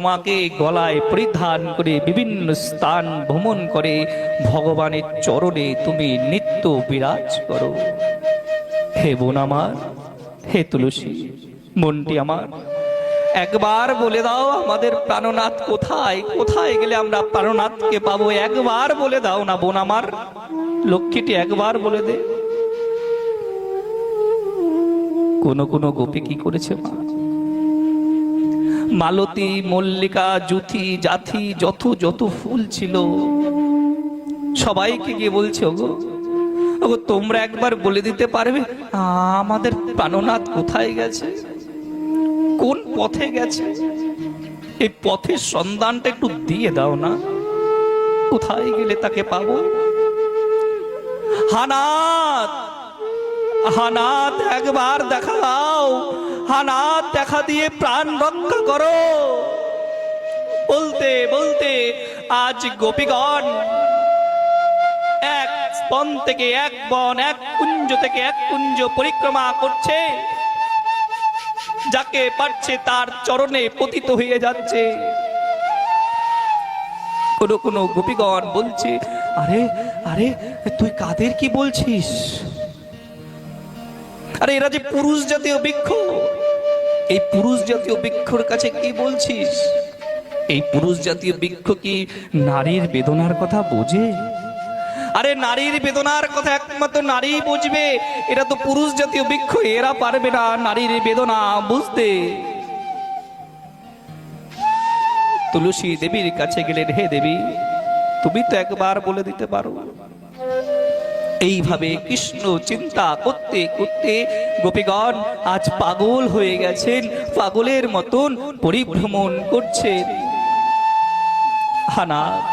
তোমাকে গলায় পরিধান করে বিভিন্ন স্থান ভ্রমণ করে ভগবানের চরণে তুমি নিত্য বিরাজ করো। হে বোন আমার, হে তুলসী, মনটি আমার, একবার বলে দাও আমাদের প্রাণনাথ কোথায়? কোথায় গেলে আমরা প্রাণনাথকে পাবো? একবার বলে দাও না বোন আমার, লক্ষ্মীটি একবার বলে দে। কোন কোন গোপী কি করেছে মা? মালতী, মল্লিকা, জুথি, জাথি, যত যত ফুল ছিল সবাইকে গিয়ে বলছে, ওগো ওগো তোমরা একবার বলে দিতে পারবে আমাদের প্রাণনাথ কোথায় গেছে, কোন পথে গেছে? এই পথের সন্ধানটা একটু দিয়ে দাও না, কোথায় গেলে তাকে পাবো? হানাথ, হানাথ একবার দেখা দাও, হানাথ দেখা দিয়ে প্রাণ রক্ষা করো। বলতে বলতে আজ গোপীগণ এক বন থেকে এক বন, এক কুঞ্জ থেকে এক কুঞ্জ পরিক্রমা করছে, যাকে পাচ্ছে তার চরণে পতিত হয়ে যাচ্ছে। কোন কোন গোপীগণ বলছে, আরে আরে তুই কাদের কি বলছিস? আরে এরা যে পুরুষ জাতীয় বৃক্ষ, এই পুরুষ জাতীয় বৃক্ষর কাছে কি বলছিস? এই পুরুষ জাতীয় বৃক্ষ কি নারীর বেদনার কথা বোঝে? আরে নারীর বেদনার কথা একমাত্র নারী বুঝবে, এরা তো পুরুষ জাতীয় বৃক্ষ, এরা পারবে না নারীর বেদনা বুঝতে। তুলসী দেবীর কাছে গেলেন, হে দেবী তুমি তো একবার বলে দিতে পারো। এইভাবে কৃষ্ণ চিন্তা করতে করতে গোপীগণ আজ পাগল হয়ে গেছেন, পাগলের মতন পরিভ্রমণ করছেন। হানাথ,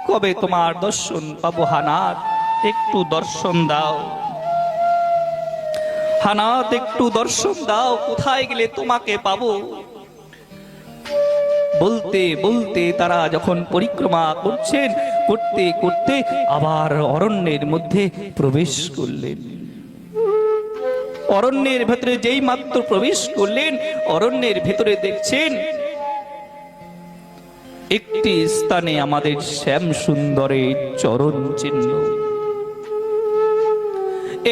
কবে তোমার দর্শন পাবো? হানাথ একটু দর্শন দাও, হানাথ একটু দর্শন দাও, কোথায় গেলে তোমাকে পাবো? বলতে বলতে তারা যখন পরিক্রমা করছেন, করতে করতে আবার অরণ্যের মধ্যে প্রবেশ করলেন। অরণ্যের ভেতরে যেই মাত্র প্রবেশ করলেন, অরণ্যের ভেতরে দেখছেন একটি স্থানে আমাদের শ্যাম সুন্দরের চরণ চিহ্ন।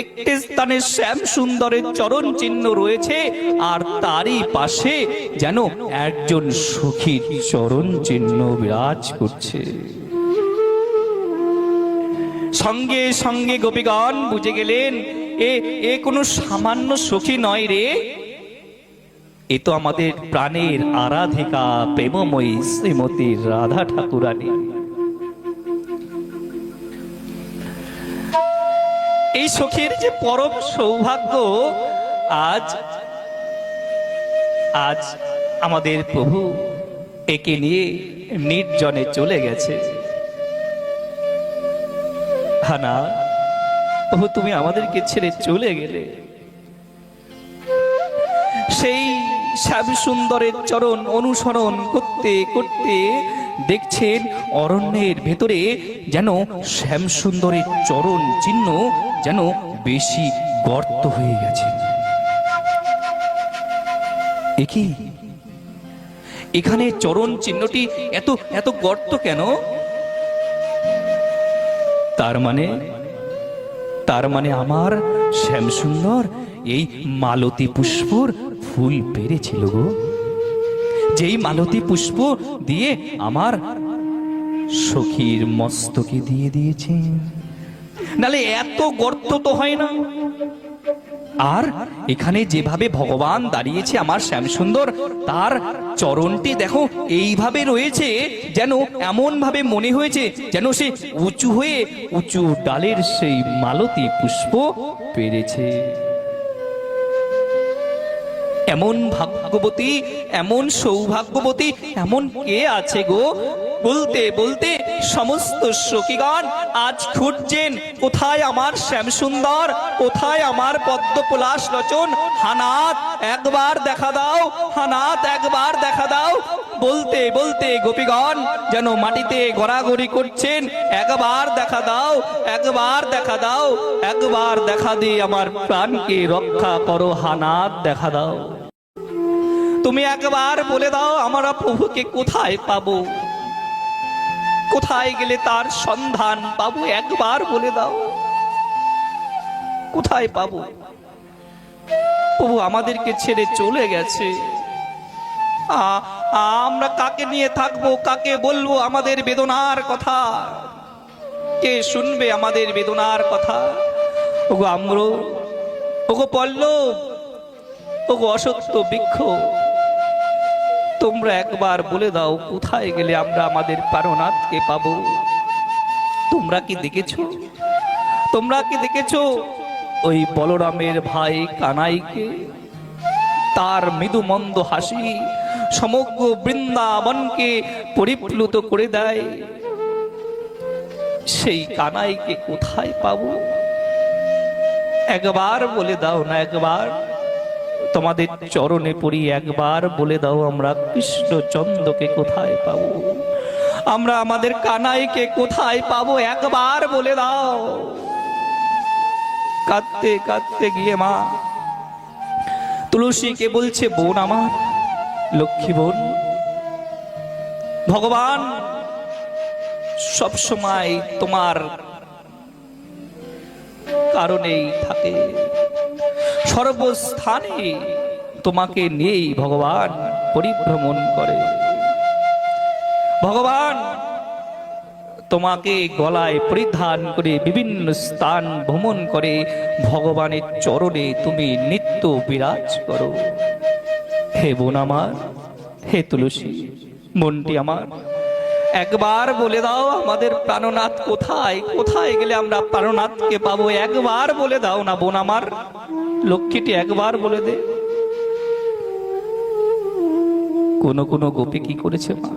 একটি স্থানে শ্যাম সুন্দরের চরণ চিহ্ন রয়েছে, আর তারই পাশে যেন একজন সখীর চরণ চিহ্ন বিরাজ করছে। সঙ্গে সঙ্গে গোপীগণ বুঝে গেলেন, এ কোনো সামান্য সখী নয় রে, এ তো আমাদের প্রাণের আরাধিকা প্রেমময়ী শ্রীমতী রাধা ঠাকুরানী। এই সখীর যে পরম সৌভাগ্য, আজ আজ আমাদের প্রভু একে নিয়ে নির্জনে চলে গেছে। হানা, প্রভু তুমি আমাদেরকে ছেড়ে চলে গেলে। সেই শ্যাম সুন্দরের চরণ অনুসরণ করতে করতে দেখছেন অরণ্যের ভেতরে যেন শ্যাম সুন্দরের চরণ চিহ্ন যেন বেশি গর্ত হয়ে গেছে। একই এখানে চরণ চিহ্নটি এত এত গর্ত কেন? তার মানে আমার শ্যাম সুন্দর এই মালতী পুষ্পর ফুল পেরেছিল গো, যেই মালতী পুষ্প দিয়ে আমার সখীর মস্তকে দিয়ে দিয়েছে, নালে এত গর্ত তো হয় না। আর এখানে যেভাবে ভগবান দাঁড়িয়েছে আমার শ্যাম সুন্দর, তার চরণটি দেখো এইভাবে রয়েছে, যেন এমন ভাবে মনে হয়েছে যেন সে উঁচু হয়ে উঁচু ডালের সেই মালতী পুষ্প পেরেছে। এমন ভাগ্যবতী, এমন সৌভাগ্যবতী এমন কে আছে গো? বলতে বলতে সমস্ত সখীগণ আজ খুঁজছেন, কোথায় আমার শ্যাম সুন্দর, কোথায় আমার পদ্ম পলাশ লোচন? হানাথ একবার দেখা দাও, হানাথ একবার দেখা দাও। বলতে বলতে গোপীগণ যেন মাটিতে গড়াগড়ি করছেন, একবার দেখা দাও, একবার দেখা দাও, একবার দেখা দিয়ে আমার প্রাণকে রক্ষা করো, হানাথ দেখা দাও। তুমি একবার বলে দাও আমরা প্রভুকে কোথায় পাবো, কোথায় গেলে তার সন্ধান পাবো, একবার বলে দাও কোথায় পাবো। প্রভু আমাদেরকে ছেড়ে চলে গেছে, আমরা কাকে নিয়ে থাকবো, কাকে বলবো আমাদের বেদনার কথা, কে শুনবে আমাদের বেদনার কথা। ওগো আম্র, ওগো পল্লব, ওগো অসত্য বৃক্ষ, তোমরা একবার বলে দাও কোথায় গেলে আমরা আমাদের প্রাণনাথকে পাবো। তোমরা কি দেখেছো, তোমরা কি দেখেছো ওই বলরামের ভাই কানাইকে? তার মৃদু মন্দ হাসি সমগ্র বৃন্দাবনকে পরিপ্লুত করে দেয়। সেই কানাইকে কোথায় পাবো? একবার বলে দাও না, একবার তোমাদের চরণে পড়ি, একবার বলে দাও আমরা কৃষ্ণচন্দ্রকে কোথায় পাবো, আমরা আমাদের কানাইকে কোথায় পাবো, একবার বলে দাও। কাঁদতে কাঁদতে গিয়ে মা তুলসীকে বলছে, বোন আমার, লক্ষ্মী বোন, ভগবান সবসময় তোমার কারণেই থাকে, সর্বস্থানে তোমাকে নিয়েই ভগবান পরিভ্রমণ করে। ভগবান তোমাকে গলায় পরিধান করে বিভিন্ন স্থান ভ্রমণ করে, ভগবানের চরণে তুমি নিত্য বিরাজ করো। হে বোন আমার, হে তুলসী মনটি আমার, একবার বলে দাও আমাদের প্রাণনাথ কোথায়, কোথায় গেলে আমরা প্রাণনাথকে পাবো, একবার বলে দাও না বোন আমার, লক্ষ্মীটি একবার বলে দে। কোন কোন গোপী কি করেছে মা,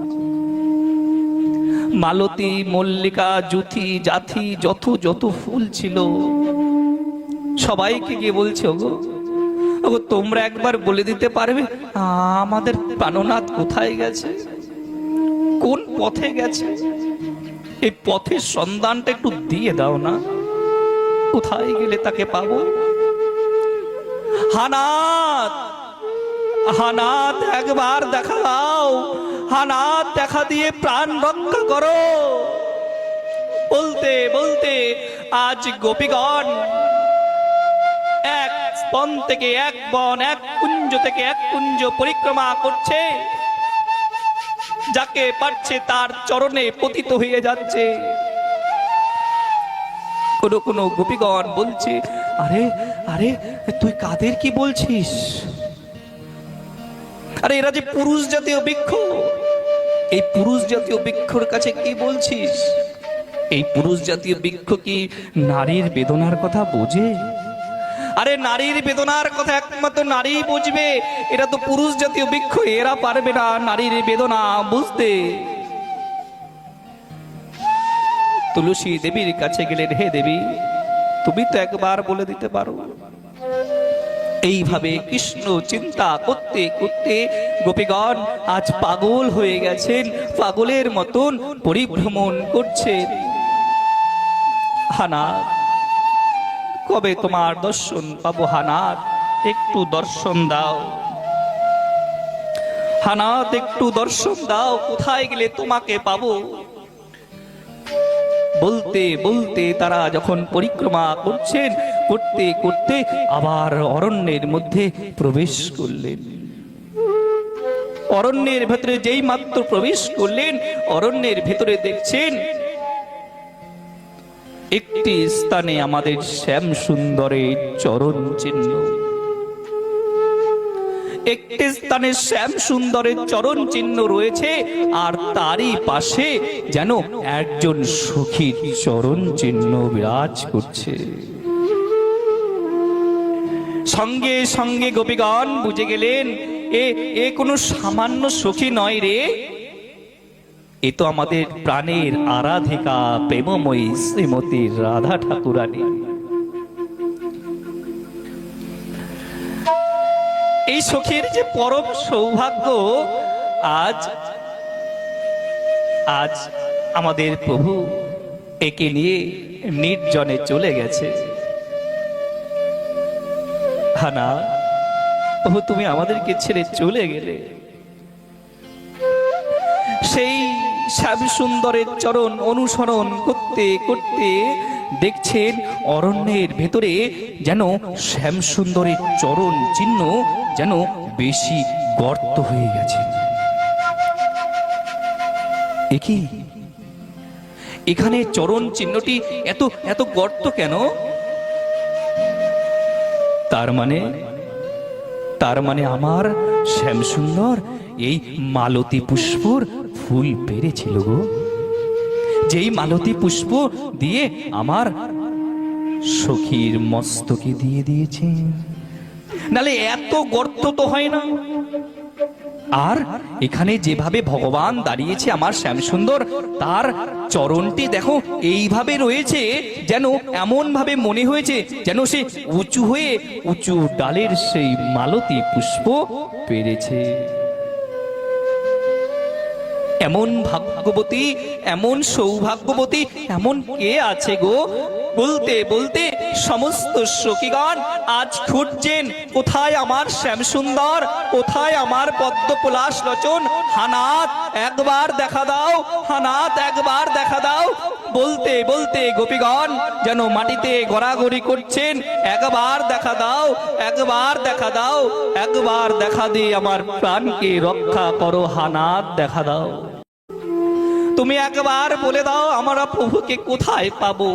মালতী, মল্লিকা, জুথি, জাথি, যত যত ফুল ছিল সবাইকে গিয়ে বলছে, ওগো ওগো তোমরা একবার বলে দিতে পারবে আমাদের প্রাণনাথ কোথায় গেছে, কোন পথে গেছে, এই পথের সন্ধানটা একটু দিয়ে দাও না, কোথায় গেলে তাকে পাবো। হানাত, হানাত একবার দেখা দাও, হানাত দেখা দিয়ে প্রাণ রক্ষা করো। বলতে বলতে আজ গোপীগণ এক বন থেকে এক বন, এক কুঞ্জ থেকে এক কুঞ্জ পরিক্রমা করছে, যাকে পাচ্ছে তার চরণে পতিত হয়ে যাচ্ছে। কোন কোন গোপীগণ বলছে, আরে আরে তুই কাদের কি বলছিস, আরে এরা যে পুরুষ জাতীয় বৃক্ষ, এই পুরুষ জাতীয় বৃক্ষর কাছে কি বলছিস? এই পুরুষ জাতীয় বৃক্ষ কি নারীর বেদনার কথা বোঝে? আরে নারীর বেদনার কথা একমাত্র নারী বুঝবে, এরা তো পুরুষ জাতীয় বৃক্ষ, এরা পারবে না নারীর বেদনা বুঝতে। তুলসী দেবীর কাছে গেলেন, হে দেবী তুমি তো একবার বলে দিতে পারো। এইভাবে কৃষ্ণ চিন্তা করতে করতে গোপীগণ আজ পাগল হয়ে গেছেন, পাগলের মতন পরিভ্রমণ করছেন। হানাত, কবে তোমার দর্শন পাবো হানাত, একটু দর্শন দাও, হানাত একটু দর্শন দাও, কোথায় গেলে তোমাকে পাবো। বলতে বলতে তারা যখন পরিক্রমা করছেন, করতে করতে আবার অরণ্যের মধ্যে প্রবেশ করলেন। অরণ্যের ভেতরে যেই মাত্র প্রবেশ করলেন, অরণ্যের ভেতরে দেখছেন একটি স্থানে আমাদের শ্যাম সুন্দরের চরণ চিহ্ন, একটি স্থানে শ্যাম সুন্দরের চরণ চিহ্ন রয়েছে, আর তারই পাশে যেন একজন সখীর চরণ চিহ্ন বিরাজ করছে। সঙ্গে সঙ্গে গোপীগণ বুঝে গেলেন, এ কোনো সামান্য সখী নয় রে, এ তো আমাদের প্রাণের আরাধিকা প্রেমময়ী শ্রীমতী রাধা ঠাকুরানী। এই সখীর যে পরম সৌভাগ্য, আজ আজ আমাদের প্রভু একে নিয়ে নির্জনে চলে গেছে। হানা প্রভু তুমি আমাদেরকে ছেড়ে চলে গেলে। সেই শ্যাম সুন্দরের চরণ অনুসরণ করতে করতে দেখছেন অরণ্যের ভেতরে যেন শ্যাম সুন্দরের চরণ চিহ্ন যেন বেশি গর্ত হয়ে গেছে। একই এখানে চরণ চিহ্নটি এত এত গর্ত কেন? তার মানে আমার শ্যাম সুন্দর এই মালতী পুষ্পর ফুল পেরেছিল গো, যেই মালতী পুষ্প দিয়ে আমার সখীর মস্তকে দিয়ে দিয়েছে, নালে এত গর্ত তো হয় না। আর এখানে যেভাবে ভগবান দাঁড়িয়েছে আমার শ্যামসুন্দর, তার চরণটি দেখো এইভাবে রয়েছে, যেন এমন ভাবে মনে হয়েছে যেন সে উঁচু হয়ে উঁচু ডালের সেই মালতী পুষ্প পেরেছে। এমন ভাগ্যবতী, এমন সৌভাগ্যবতী এমন কে আছে গো? বলতে বলতে সমস্ত সখীগণ আজ খুঁজছেন কোথায় আমার শ্যামসুন্দর, কোথায় আমার পদ্ম পলাশ লোচন। হানাত একবার দেখা দাও, হানাত একবার দেখা দাও। বলতে বলতে গোপীগণ যেন মাটিতে গড়াগড়ি করছেন, একবার দেখা দাও, একবার দেখা দাও, একবার দেখা দিয়ে আমার প্রাণকে রক্ষা করো, হানাত দেখা দাও। তুমি একবার বলে দাও আমরা প্রভুকে কোথায় পাবো,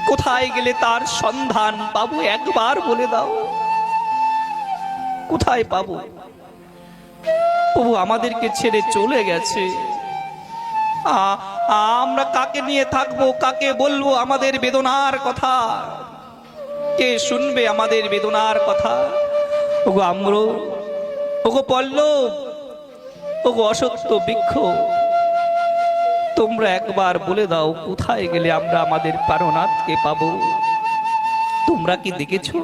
কোথায় গেলে তার সন্ধান পাবো, একবার বলে দাও কোথায় পাবো। প্রভু আমাদেরকে ছেড়ে চলে গেছে, আমরা কাকে নিয়ে থাকবো, কাকে বলবো আমাদের বেদনার কথা, কে শুনবে আমাদের বেদনার কথা? ওগো আম্র, ওগো পল্লব, ওগো অসত্য বৃক্ষ, তোমরা একবার বলে দাও কোথায় গেলে আমরা আমাদের প্রাণনাথকে পাবো। তোমরা কি দেখেছো,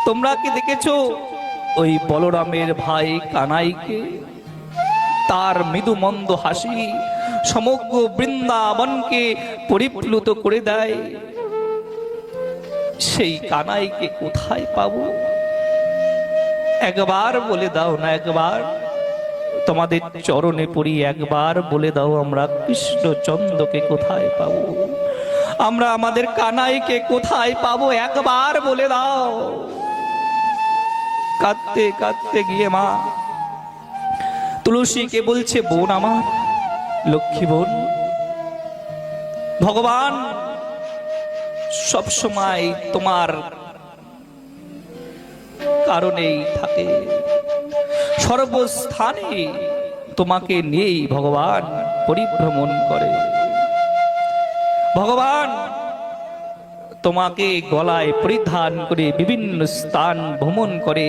তোমরা কি দেখেছো ওই বলরামের ভাই কানাইকে? তার মৃদু মন্দ হাসি সমগ্র বৃন্দাবনকে পরিপ্লুত করে দেয়। সেই কানাইকে কোথায় পাবো? একবার বলে দাও না, একবার তোমাদের চরণে পড়ি, একবার বলে দাও আমরা কৃষ্ণচন্দ্রকে কোথায় পাবো, আমরা আমাদের কানাইকে কোথায় পাবো, একবার বলে দাও। কাঁদতে কাঁদতে গিয়ে মা তুলসীকে বলছে, বোন আমার, লক্ষ্মী বোন, ভগবান সবসময় তোমার কারণেই থাকে, সর্বস্থানে তোমাকে নিয়েই ভগবান পরিভ্রমণ করে। ভগবান তোমাকে গলায় পরিধান করে বিভিন্ন স্থান ভ্রমণ করে,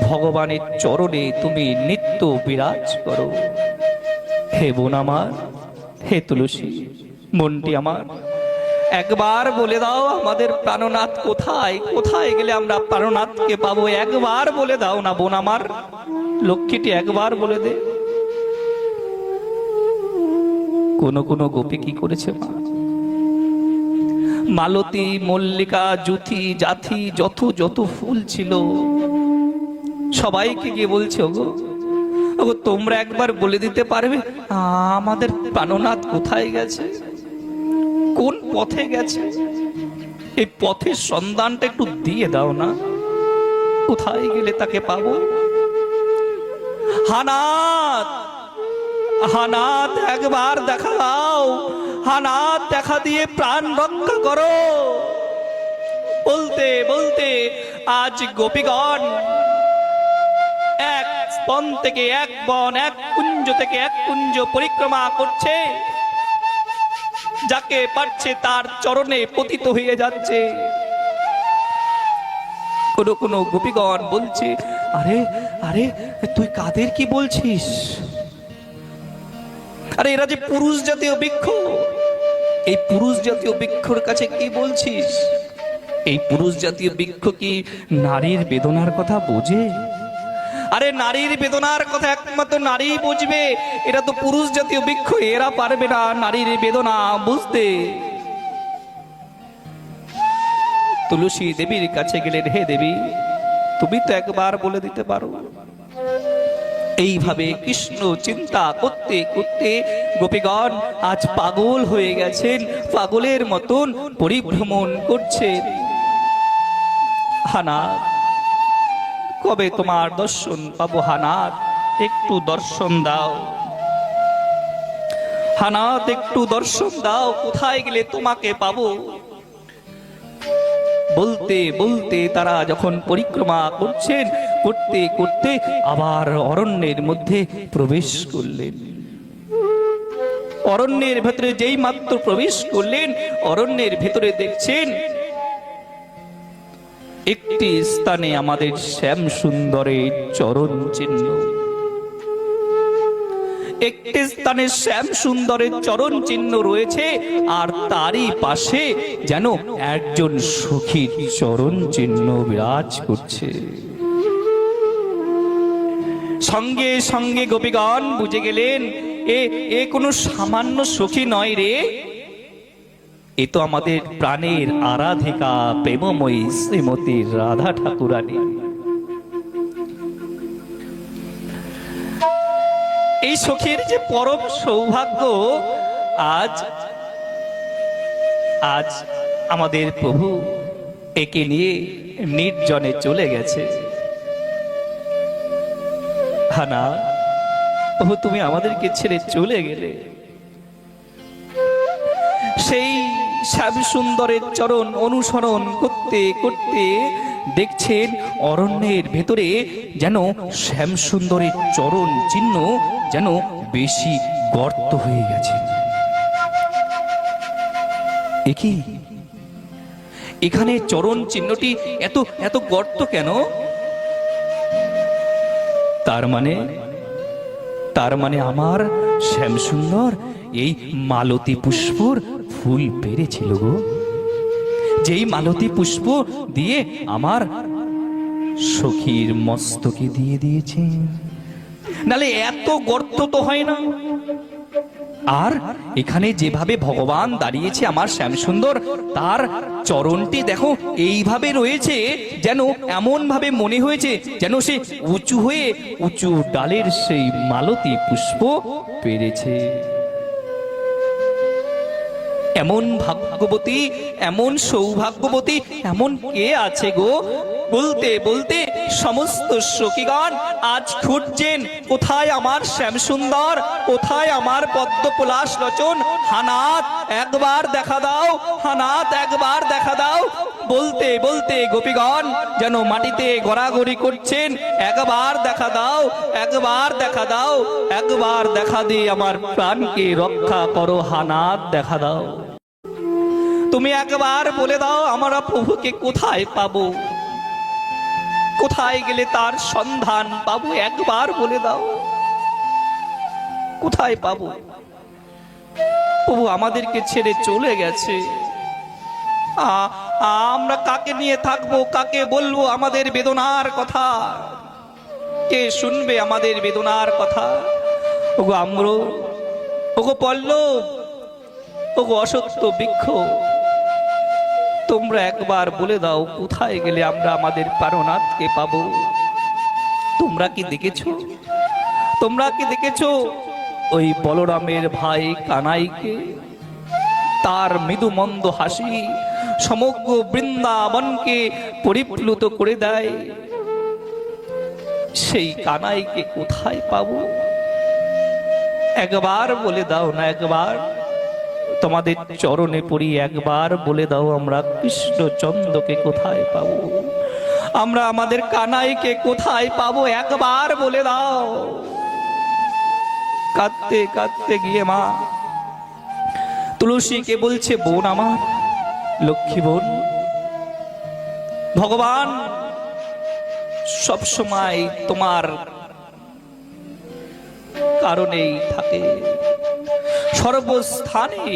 ভগবানের চরণে তুমি নিত্য বিরাজ করো। হে বোন আমার, হে তুলসী মনটি আমার, একবার বলে দাও আমাদের প্রাণনাথ কোথায়, কোথায় গেলে আমরা প্রাণনাথকে পাবো, একবার বলে দাও না বোন আমার, লক্ষ্মীটি একবার বলে দে। কোন কোন গোপী কি করেছে মা, মালতী, মল্লিকা, জুথি, জাথি, যত যত ফুল ছিল সবাইকে গিয়ে বলছে, ওগো ওগো তোমরা একবার বলে দিতে পারবে আমাদের প্রাণনাথ কোথায় গেছে, কোন পথে গেছে? এই পথের সন্ধানটা একটু দিয়ে দাও না, কোথায় গেলে তাকে পাবো। হানাত, হানাত একবার দেখা দাও, হানাত দেখা দিয়ে প্রাণ রক্ষা করো। বলতে বলতে আজ গোপীগণ এক বন থেকে এক বন, এক কুঞ্জ থেকে এক কুঞ্জ পরিক্রমা করছে, যাকে পাচ্ছে তার চরণে পতিত হয়ে যাচ্ছে। কোন কোন গোপীগণ বলছে, আরে আরে তুই কাদের কি বলছিস? আরে এরা যে পুরুষ জাতীয় বৃক্ষ, এই পুরুষ জাতীয় বৃক্ষর কাছে কি বলছিস? এই পুরুষ জাতীয় বৃক্ষ কি নারীর বেদনার কথা বোঝে? আরে নারীর বেদনার কথা একমাত্র নারী বুঝবে, এরা তো পুরুষ জাতীয় বৃক্ষ, এরা পারবে না নারীর বেদনা বুঝতে। তুলসী দেবীর কাছে গেলেন, হে দেবী তুমি তো একবার বলে দিতে পারো। এইভাবে কৃষ্ণ চিন্তা করতে করতে গোপীগণ আজ পাগল হয়ে গেছেন, পাগলের মতন পরিভ্রমণ করছেন। হানাথ, কবে তোমার দর্শন পাবো? হানাথ, একটু দর্শন দাও। হানাথ, একটু দর্শন দাও, কোথায় গেলে তোমাকে পাবো? বলতে বলতে তারা যখন পরিক্রমা করছেন, করতে করতে আবার অরণ্যের মধ্যে প্রবেশ করলেন। অরণ্যের ভেতরে যেই মাত্র প্রবেশ করলেন, অরণ্যের ভেতরে দেখছেন একটি স্থানে আমাদের শ্যাম সুন্দরের চরণ চিহ্ন। একটি স্থানে শ্যাম সুন্দরের চরণ চিহ্ন রয়েছে, আর তারই পাশে যেন একজন সখীর চরণ চিহ্ন বিরাজ করছে। সঙ্গে সঙ্গে গোপীগণ বুঝে গেলেন এ কোনো সামান্য সখী নয় রে, এ তো আমাদের প্রাণের আরাধিকা প্রেমময়ী শ্রীমতী রাধা ঠাকুরানী। এই সখীর যে পরম সৌভাগ্য, আজ আজ আমাদের প্রভু একে নিয়ে নির্জনে চলে গেছে। হানা, প্রভু তুমি আমাদেরকে ছেড়ে চলে গেলে। সেই শ্যাম সুন্দরের চরণ অনুসরণ করতে করতে দেখছেন অরণ্যের ভেতরে যেন শ্যাম সুন্দরের চরণ চিহ্ন যেন বেশি গর্ত হয়ে গেছে। এখানে চরণ চিহ্নটি এত এত গর্ত কেন? তার মানে আমার শ্যাম সুন্দর এই মালতী পুষ্পর ফুল পেরেছিল গো। যেই মালতী পুষ্প দিয়ে আমার সখীর মস্তকে দিয়ে দিয়েছে, নালে এত গর্ত তো হয় না। আর এখানে যেভাবে ভগবান দাঁড়িয়েছে আমার শ্যামসুন্দর, তার চরণটি দেখো এইভাবে রয়েছে, যেন এমন ভাবে মনে হয়েছে যেন সে উঁচু হয়ে উঁচু ডালের সেই মালতী পুষ্প পেরেছে। এমন ভাগ্যবতী, এমন সৌভাগ্যবতী এমন কে আছে গো? বলতে বলতে সমস্ত সখীগণ আজ খুঁজছেন কোথায় আমার শ্যামসুন্দর, কোথায় আমার পদ্ম পলাশ লোচন। হানাথ, একবার দেখা দাও, হানাথ, একবার দেখা দাও। বলতে বলতে গোপীগণ যেন মাটিতে গড়াগড়ি করছেন, একবার দেখা দাও, একবার দেখা দাও, একবার দেখা দিয়ে আমার প্রাণকে রক্ষা করো। হানাথ, দেখা দাও, তুমি একবার বলে দাও আমরা প্রভুকে কোথায় পাবো, কোথায় গেলে তার সন্ধান পাবো? একবার বলে দাও, কোথায় পাবো? প্রভু আমাদেরকে ছেড়ে চলে গেছে, আমরা কাকে নিয়ে থাকবো, কাকে বলবো আমাদের বেদনার কথা? কে শুনবে আমাদের বেদনার কথা? ওগো আম্র, ওগো পল্লব, ওগো অসত্য বৃক্ষ, তোমরা একবার বলে দাও কোথায় গেলে আমরা আমাদের প্রাণনাথকে পাবো? তোমরা কি দেখেছো, তোমরা কি দেখেছো ওই বলরামের ভাই কানাইকে? তার মৃদু মন্দ হাসি সমগ্র বৃন্দাবনকে পরিপ্লুত করে দেয়। সেই কানাইকে কোথায় পাবো? একবার বলে দাও না, একবার তোমাদের চরণে পড়ি, একবার বলে দাও আমরা কৃষ্ণচন্দ্রকে কোথায় পাবো, আমরা আমাদের কানাইকে কোথায় পাবো? একবার বলে দাও। কাঁদতে কাঁদতে গিয়ে মা তুলসীকে বলছে, বোন আমার, লক্ষ্মী বোন, ভগবান সব সময় তোমার কারণেই থাকে, সর্বস্থানে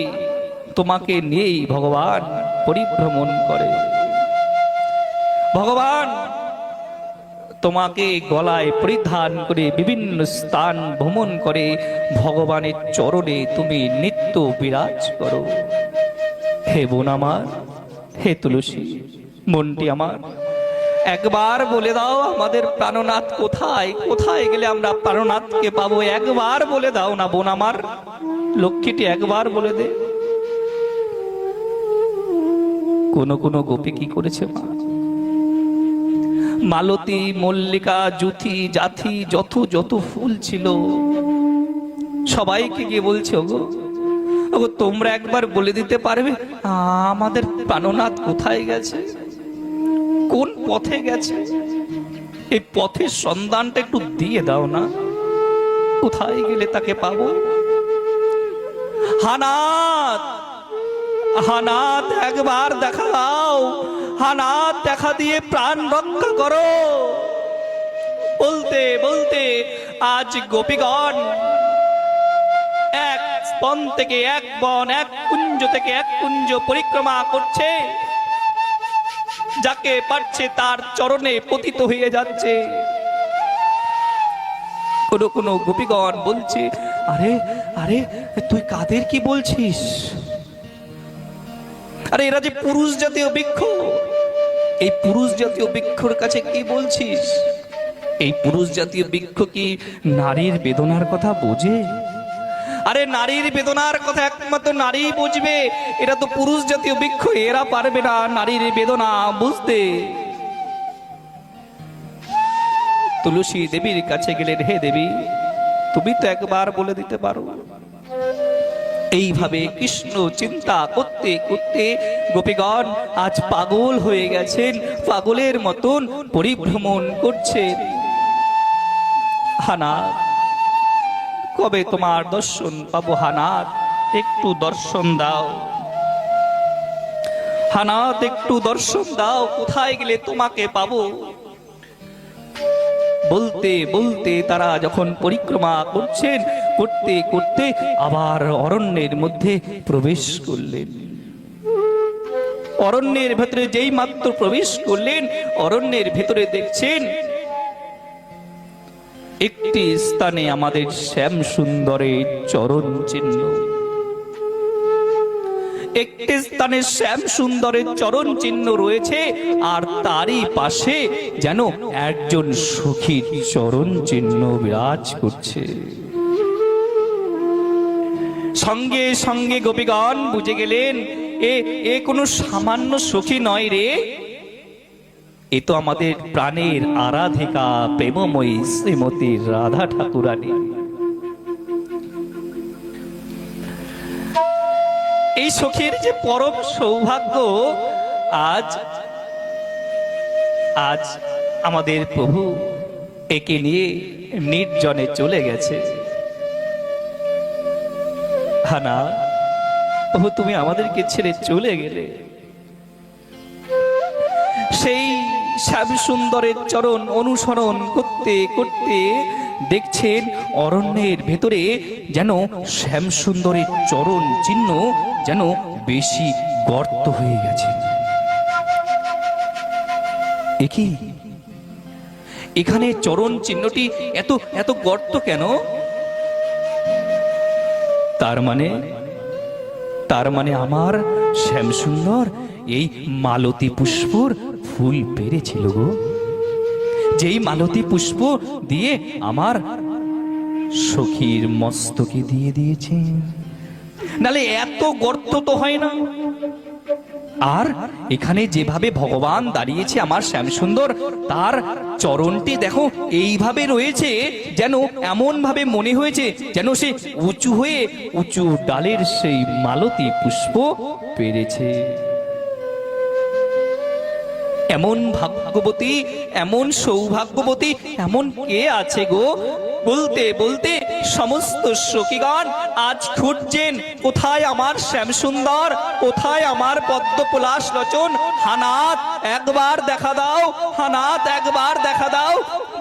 তোমাকে নিয়েই ভগবান পরিভ্রমণ করে। ভগবান তোমাকে গলায় পরিধান করে বিভিন্ন স্থান ভ্রমণ করে, ভগবানের চরণে তুমি নিত্য বিরাজ করো। হে বোন আমার, হে তুলসী, মনটি আমার, একবার বলে দাও আমাদের প্রাণনাথ কোথায়, কোথায় গেলে আমরা প্রাণনাথকে পাবো, একবার বলে দাও না বোন আমার, লক্ষ্মীটি একবার বলে দে। কোন গোপী কি করেছে মা, মালতী, মল্লিকা, জুথি, জাথি, যত যত ফুল ছিল সবাইকে গিয়ে বলছে, ওগো ওগো তোমরা একবার বলে দিতে পারবে আমাদের প্রাণনাথ কোথায় গেছে, কোন পথে গেছে, এই পথের সন্ধানটা একটু দিয়ে দাও না, কোথায় গেলে তাকে পাবো। হানাত, হানাত একবার দেখা দাও, হানাত দেখা দিয়ে প্রাণ রক্ষা করো। বলতে বলতে আজ গোপীগণ এক বন থেকে এক বন, এক কুঞ্জ থেকে এক কুঞ্জ পরিক্রমা করছে, যাকে পাচ্ছে তার চরণে পতিত হয়ে যাচ্ছে। কোন কোন গোপীগণ বলছে, আরে আরে তুই কাদের কি বলছিস, আরে এরা যে পুরুষ জাতীয় বৃক্ষ, এই পুরুষ জাতীয় বৃক্ষর কাছে কি বলছিস, এই পুরুষ জাতীয় বৃক্ষ কি নারীর বেদনার কথা বোঝে? আরে নারীর বেদনার কথা একমাত্র নারী বুঝবে, এরা তো পুরুষ জাতীয় বৃক্ষ, এরা পারবে না নারীর বেদনা বুঝতে। তুলসী দেবীর কাছে গেলেন, হে দেবী তুমি তো একবার বলে দিতে পারো। এইভাবে কৃষ্ণ চিন্তা করতে করতে গোপীগণ আজ পাগল হয়ে গেছেন, পাগলের মতন পরিভ্রমণ করছেন। হানাত কবে তোমার দর্শন পাবো, হানাত একটু দর্শন দাও, হানাত একটু দর্শন দাও, কোথায় গেলে তোমাকে পাবো। বলতে বলতে তারা যখন পরিক্রমা করছেন, করতে করতে আবার অরণ্যের মধ্যে প্রবেশ করলেন। অরণ্যের ভেতরে যেই মাত্র প্রবেশ করলেন, অরণ্যের ভেতরে দেখছেন একটি স্থানে আমাদের শ্যাম সুন্দরের চরণ চিহ্ন, একটি স্থানে শ্যাম সুন্দরের চরণ চিহ্ন রয়েছে, আর তারই পাশে যেন একজন সখীর চরণ চিহ্ন বিরাজ করছে। সঙ্গে সঙ্গে গোপীগণ বুঝে গেলেন, এ কোনো সামান্য সখী নয় রে, এ তো আমাদের প্রাণের আরাধিকা প্রেমময়ী শ্রীমতী রাধা ঠাকুরানী। এই সখীর যে পরম সৌভাগ্য, আজ আজ আমাদের প্রভু একে নিয়ে নির্জনে চলে গেছে। হানা প্রভু তুমি আমাদেরকে ছেড়ে চলে গেলে, সেই শ্যাম সুন্দরের চরণ অনুসরণ করতে করতে দেখছেন অরণ্যের ভেতরে যেন শ্যাম সুন্দরের চরণ চিহ্ন যেন বেশি গর্ত হয়ে গেছে। একই এখানে চরণ চিহ্নটি এত এত গর্ত কেন? তার মানে আমার শ্যাম সুন্দর এই মালতী পুষ্পর ফুল পেরেছিল গো, যেই মালতী পুষ্প দিয়ে আমার সখীর মস্তকে দিয়ে দিয়েছে, নালে এত গর্ত তো হয় না। আর এখানে যেভাবে ভগবান দাঁড়িয়েছে আমার শ্যামসুন্দর, তার চরণটি দেখো এইভাবে রয়েছে, যেন এমন ভাবে মনে হয়েছে যেন সে উঁচু হয়ে উঁচু ডালের সেই মালতী পুষ্প পেরেছে। এমন ভাগ্যবতী, এমন সৌভাগ্যবতী এমন কে আছে গো? বলতে বলতে সমস্ত সখীগণ আজ খুঁজছেন, কোথায় আমার শ্যামসুন্দর, কোথায় আমার পদ্ম পলাশ লোচন, হানাত একবার দেখা দাও, হানাত একবার দেখা দাও।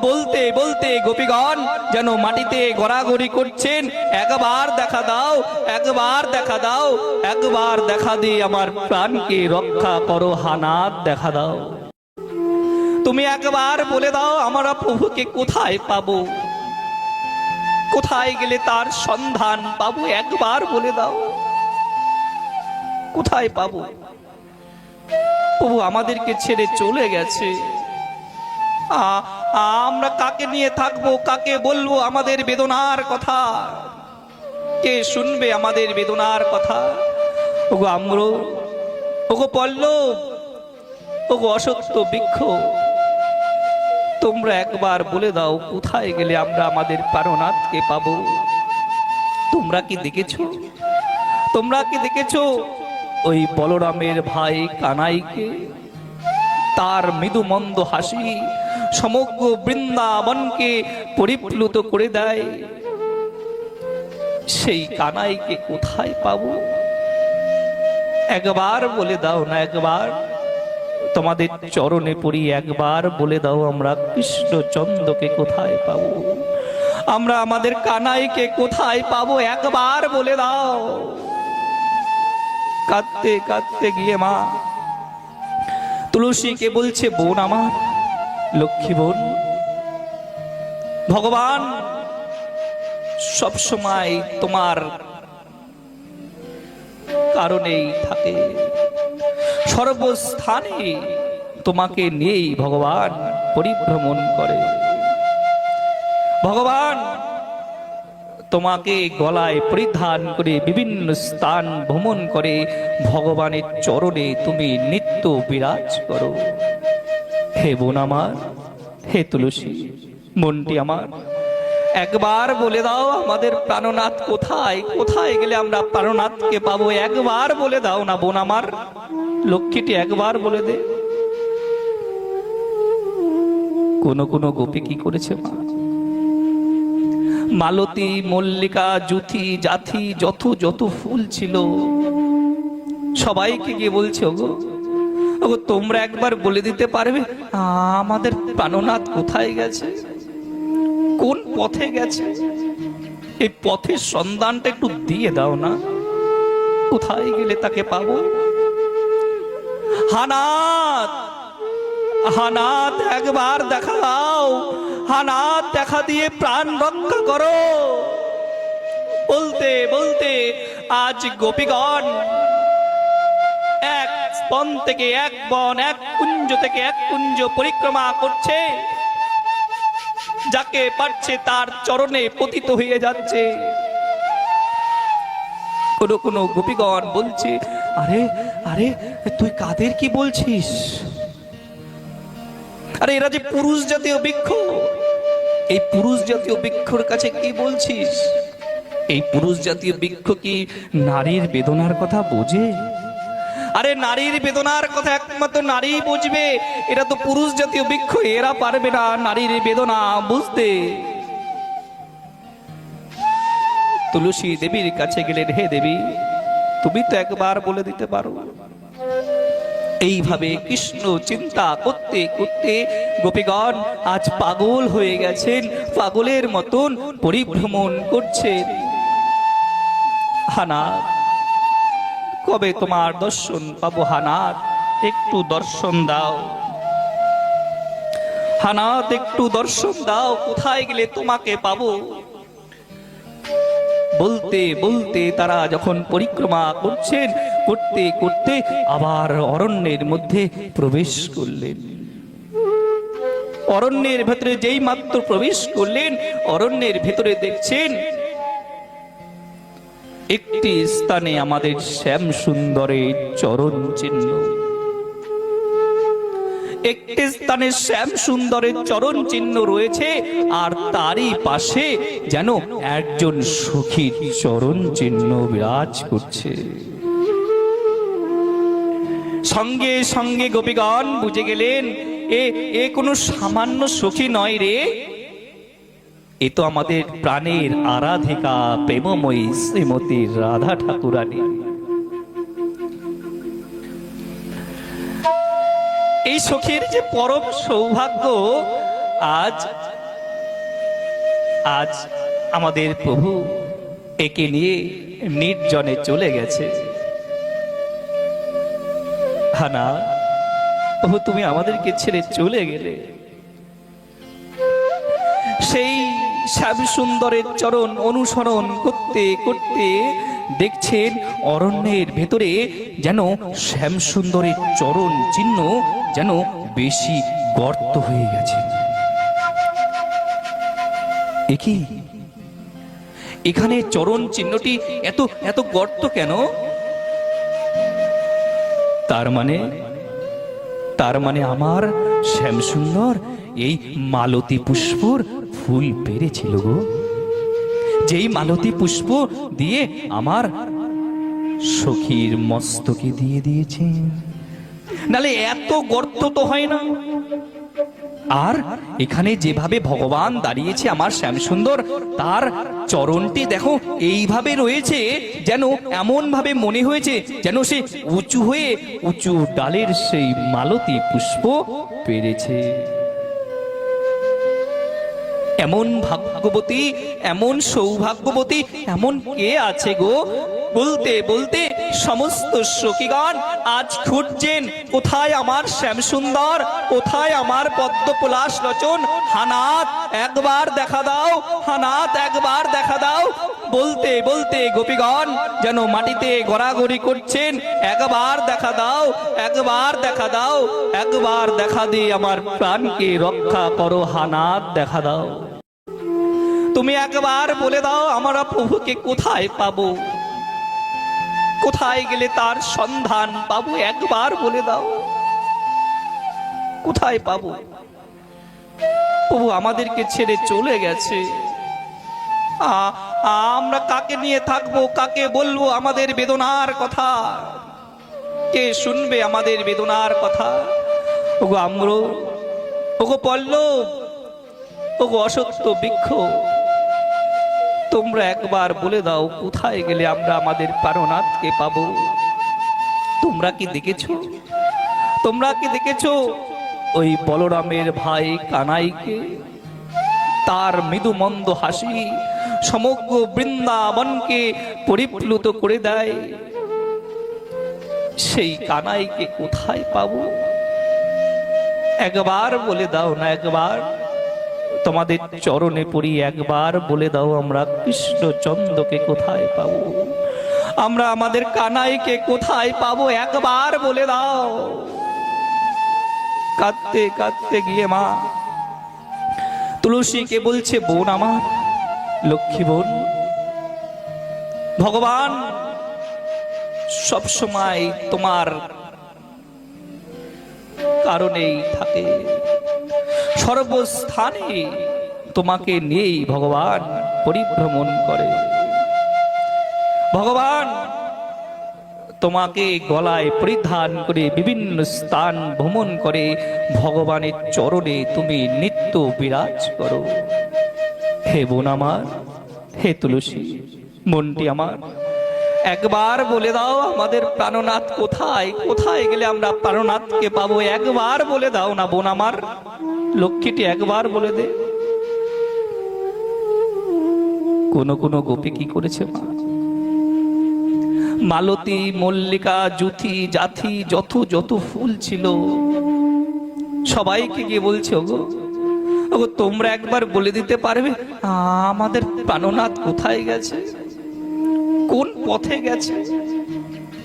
বলতে বলতে গোপীগণ যেন মাটিতে গড়াগড়ি করছেন, একবার দেখা দাও, একবার দেখা দাও, একবার দেখা দিয়ে আমার প্রাণকে রক্ষা করো, হানাত দেখা দাও। তুমি একবার বলে দাও আমরা প্রভুকে কোথায় পাবো, কোথায় গেলে তার সন্ধান পাবো, একবার বলে দাও কোথায় পাবো। প্রভু আমাদেরকে ছেড়ে চলে গেছে, আমরা কাকে নিয়ে থাকবো, কাকে বলবো আমাদের বেদনার কথা? কে শুনবে আমাদের বেদনার কথা? ওগো আম্র, ওগো পল্লব, ওগো অসত্য বৃক্ষ, তোমরা একবার বলে দাও কোথায় গেলে আমরা আমাদের প্রাণনাথকে পাবো? তোমরা কি দেখেছো, তোমরা কি দেখেছো ওই বলরামের ভাই কানাইকে? তার মৃদু মন্দ হাসি সমগ্র বৃন্দাবনকে পরিপ্লুত করে দেয়। সেই কানাইকে কোথায় পাবো? একবার বলে দাও না, একবার তোমাদের চরণে পড়ি, একবার বলে দাও আমরা কৃষ্ণচন্দ্রকে কোথায় পাবো, আমরা আমাদের কানাইকে কোথায় পাবো? একবার বলে দাও। কাঁদতে কাঁদতে গিয়ে মা তুলসীকে বলছে, বোন আমার, লক্ষ্মী বোন, ভগবান সবসময় তোমার কারণেই থাকে, সর্বস্থানে তোমাকে নিয়েই ভগবান পরিভ্রমণ করে। ভগবান তোমাকে গলায় পরিধান করে বিভিন্ন স্থান ভ্রমণ করে, ভগবানের চরণে তুমি নিত্য বিরাজ করো। হে বোন আমার, হে তুলসী মনটি আমার, একবার বলে দাও আমাদের প্রাণনাথ কোথায়? কোথায় গেলে আমরা প্রাণনাথকে পাবো? একবার বলে দাও না বোন আমার, লক্ষ্মীটি একবার বলে দে। কোন কোন গোপী কি করেছে মা, মালতী, মল্লিকা, জুথি, জাথি, যত যত ফুল ছিল সবাইকে গিয়ে বলছে, ওগো ওগো তোমরা একবার বলে দিতে পারবে আমাদের প্রাণনাথ কোথায় গেছে, কোন পথে গেছে? এই পথের সন্ধানটা একটু দিয়ে দাও না, কোথায় গেলে তাকে পাবো? হানাত, হানাত একবার দেখা দাও, হানাত দেখা দিয়ে প্রাণ রক্ষা করো। বলতে বলতে আজ গোপীগণ এক বন থেকে এক বন, এক কুঞ্জ থেকে এক কুঞ্জ পরিক্রমা করছে, যাকে পাচ্ছে তার চরণে পতিত হয়ে যাচ্ছে। কোন কোন গোপীগণ বলছে, আরে আরে তুই কাদের কি বলছিস? আরে এরা যে পুরুষ জাতীয় বৃক্ষ, এই পুরুষ জাতীয় বৃক্ষর কাছে কি বলছিস? এই পুরুষ জাতীয় বৃক্ষ কি নারীর বেদনার কথা বোঝে? আরে নারীর বেদনার কথা একমাত্র নারী বুঝবে, এরা তো পুরুষ জাতীয় বৃক্ষ, এরা পারবে না নারীর বেদনা বুঝতে। তুলসী দেবীর কাছে গেলেন, হে দেবী তুমি তো একবার বলে দিতে পারো। এইভাবে কৃষ্ণ চিন্তা করতে করতে গোপীগণ আজ পাগল হয়ে গেছেন, পাগলের মতন পরিভ্রমণ করছেন। হানাত, কবে তোমার দর্শন পাবো? হানাত একটু দর্শন দাও, হানাত একটু দর্শন দাও, কোথায় গেলে তোমাকে পাবো? বলতে বলতে তারা যখন পরিক্রমা করছেন, করতে করতে আবার অরণ্যের মধ্যে প্রবেশ করলেন। অরণ্যের ভেতরে যেই মাত্র প্রবেশ করলেন, অরণ্যের ভেতরে দেখছেন একটি স্থানে আমাদের শ্যাম সুন্দরের চরণ চিহ্ন। একটি স্থানে শ্যাম সুন্দরের চরণ চিহ্ন রয়েছে, আর তারই পাশে যেন একজন সখীর চরণ চিহ্ন বিরাজ করছে। সঙ্গে সঙ্গে গোপীগণ বুঝে গেলেন, এ কোনো সামান্য সখী নয় রে, এ তো আমাদের প্রাণের আরাধিকা প্রেমময়ী শ্রীমতী রাধা ঠাকুরানী। এই সখীর যে পরম সৌভাগ্য, আজ আজ আমাদের প্রভু একে নিয়ে নির্জনে চলে গেছে। হানা, প্রভু তুমি আমাদেরকে ছেড়ে চলে গেলে। সেই শ্যাম সুন্দরের চরণ অনুসরণ করতে করতে দেখছেন অরণ্যের ভেতরে যেন শ্যাম সুন্দরের চরণ চিহ্ন যেন বেশি গর্ত হয়ে গেছে। একি এখানে চরণ চিহ্নটি এত এত গর্ত কেন? তার মানে আমার শ্যামসুন্দর এই মালতী পুষ্পর ফুল পেরেছিল গো, যেই মালতী পুষ্প দিয়ে আমার সখীর মস্তকে দিয়ে দিয়েছে। নালে এত গর্ত তো হয় না। আর এখানে যেভাবে ভগবান দাঁড়িয়েছে আমার শ্যামসুন্দর, তার চরণটি দেখো এইভাবে রয়েছে, যেন এমন ভাবে মনে হয়েছে যেন সে উঁচু হয়ে উঁচু ডালের সেই মালতী পুষ্প পেরেছে। এমন ভাগ্যবতী, এমন সৌভাগ্যবতী এমন কে আছে গো? বলতে বলতে সমস্ত সখীগণ আজ খুঁজছেন কোথায় আমার শ্যামসুন্দর, কোথায় আমার পদ্মপলাশ লোচন। হানাত একবার দেখা দাও, হানাত একবার দেখা দাও। বলতে বলতে গোপীগণ যেন মাটিতে গড়াগড়ি করছেন, একবার দেখা দাও, একবার দেখা দাও, একবার দেখা দিয়ে আমার প্রাণকে রক্ষা করো, হানাত দেখা দাও। তুমি একবার বলে দাও আমরা প্রভুকে কোথায় পাবো, কোথায় গেলে তার সন্ধান পাবো, একবার বলে দাও কোথায় পাবো। প্রভু আমাদেরকে ছেড়ে চলে গেছে, আমরা কাকে নিয়ে থাকবো, কাকে বলবো আমাদের বেদনার কথা, কে শুনবে আমাদের বেদনার কথা? ওগো আম্র, ওগো পল্লব, ওগো অসত্য বৃক্ষ, তোমরা একবার বলে দাও কোথায় গেলে আমরা আমাদের প্রাণনাথকে পাবো। তোমরা কি দেখেছো, তোমরা কি দেখেছো ওই বলরামের ভাই কানাইকে? তার মৃদু মন্দ হাসি সমগ্র বৃন্দাবনকে পরিপ্লুত করে দেয়। সেই কানাইকে কোথায় পাবো? একবার বলে দাও না, একবার তোমাদের চরণে পড়ি, একবার বলে দাও আমরা কৃষ্ণচন্দ্রকে কোথায় পাবো, আমরা আমাদের কানাইকে কোথায় পাবো, একবার বলে দাও। কাঁদতে কাঁদতে গিয়ে মা তুলসীকে বলছে, বোন আমার, লক্ষ্মী বোন, ভগবান সবসময় তোমার কারণেই থাকে, সর্বস্থানে তোমাকে নিয়েই ভগবান পরিভ্রমণ করে। ভগবান তোমাকে গলায় পরিধান করে বিভিন্ন স্থান ভ্রমণ করে, ভগবানের চরণে তুমি নিত্য বিরাজ করো। হে বোন আমার, হে তুলসী মনটি আমার, একবার বলে দাও আমাদের প্রাণনাথ কোথায়, কোথায় গেলে আমরা প্রাণনাথকে পাবো, একবার বলে দাও না বোন আমার, লক্ষ্মীটি একবার বলে দে। কোন কোন গোপী কি করেছে মা, মালতী, মল্লিকা, জুথি, জাথি, যত যত ফুল ছিল সবাইকে গিয়ে বলছে, ওগো ওগো তোমরা একবার বলে দিতে পারবে আমাদের প্রাণনাথ কোথায় গেছে, কোন পথে গেছে?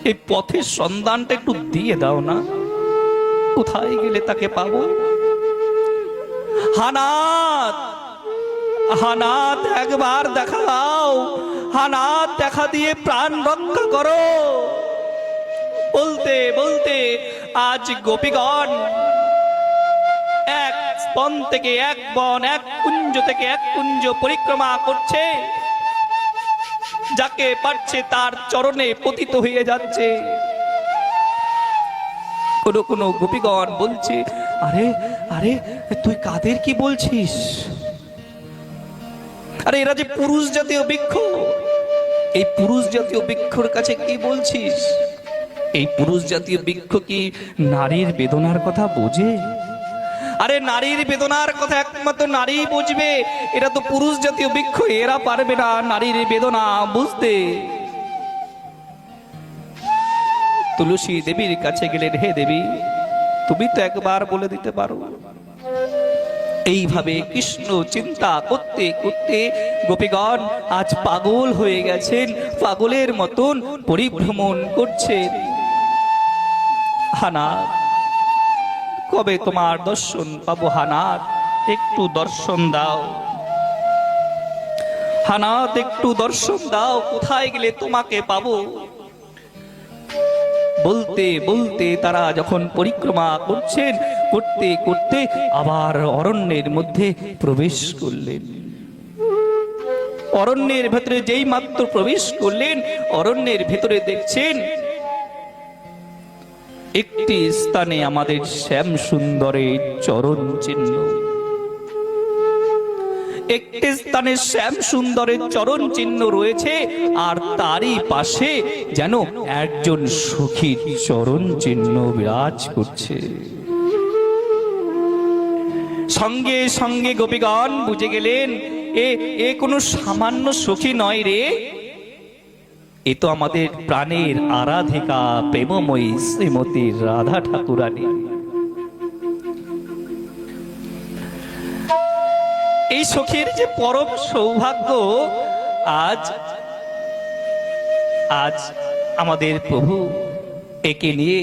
এই পথের সন্ধানটা একটু দিয়ে দাও না, কোথায় গেলে তাকে পাবো। হানাত, হানাত একবার দেখা দাও, হানাত দেখা দিয়ে প্রাণ রক্ষা করো। বলতে বলতে আজ গোপীগণ এক বন থেকে এক বন, এক কুঞ্জ থেকে এক কুঞ্জ পরিক্রমা করছে, যাকে পাচ্ছে তার চরণে পতিত হয়ে যাচ্ছে। কোন কোন গোপীগণ বলছে, আরে আরে তুই কাদের কি বলছিস? আরে এরা যে পুরুষ জাতীয় বৃক্ষ, এই পুরুষ জাতীয় বৃক্ষর কাছে কি বলছিস? এই পুরুষ জাতীয় বৃক্ষ কি নারীর বেদনার কথা বোঝে? আরে নারীর বেদনার কথা একমাত্র নারী বুঝবে, এরা তো পুরুষ জাতীয় বৃক্ষ, এরা পারবে না নারীর বেদনা বুঝতে। তুলসী দেবীর কাছে গেলেন, হে দেবী তুমি তো একবার বলে দিতে পারো। এইভাবে কৃষ্ণ চিন্তা করতে করতে গোপীগণ আজ পাগল হয়ে গেছেন, পাগলের মতন পরিভ্রমণ করছেন। হানাত, কবে তোমার দর্শন পাবো? হানাত একটু দর্শন দাও। হানাত একটু দর্শন দাও, কোথায় গেলে তোমাকে পাবো। বলতে বলতে তারা যখন পরিক্রমা করছেন, করতে করতে আবার অরণ্যের মধ্যে প্রবেশ করলেন। অরণ্যের ভেতরে যেই মাত্র প্রবেশ করলেন, অরণ্যের ভেতরে দেখছেন একটি স্থানে আমাদের শ্যাম সুন্দরের চরণ চিহ্ন। একটি স্থানে শ্যাম সুন্দরের চরণ চিহ্ন রয়েছে, আর তারই পাশে যেন একজন সখীর চরণ চিহ্ন বিরাজ করছে। সঙ্গে সঙ্গে গোপীগণ বুঝে গেলেন এ কোনো সামান্য সখী নয় রে, এ তো আমাদের প্রাণের আরাধিকা প্রেমময়ী শ্রীমতী রাধা ঠাকুরানী। এই সখীর যে পরম সৌভাগ্য, আজ আজ আমাদের প্রভু একে নিয়ে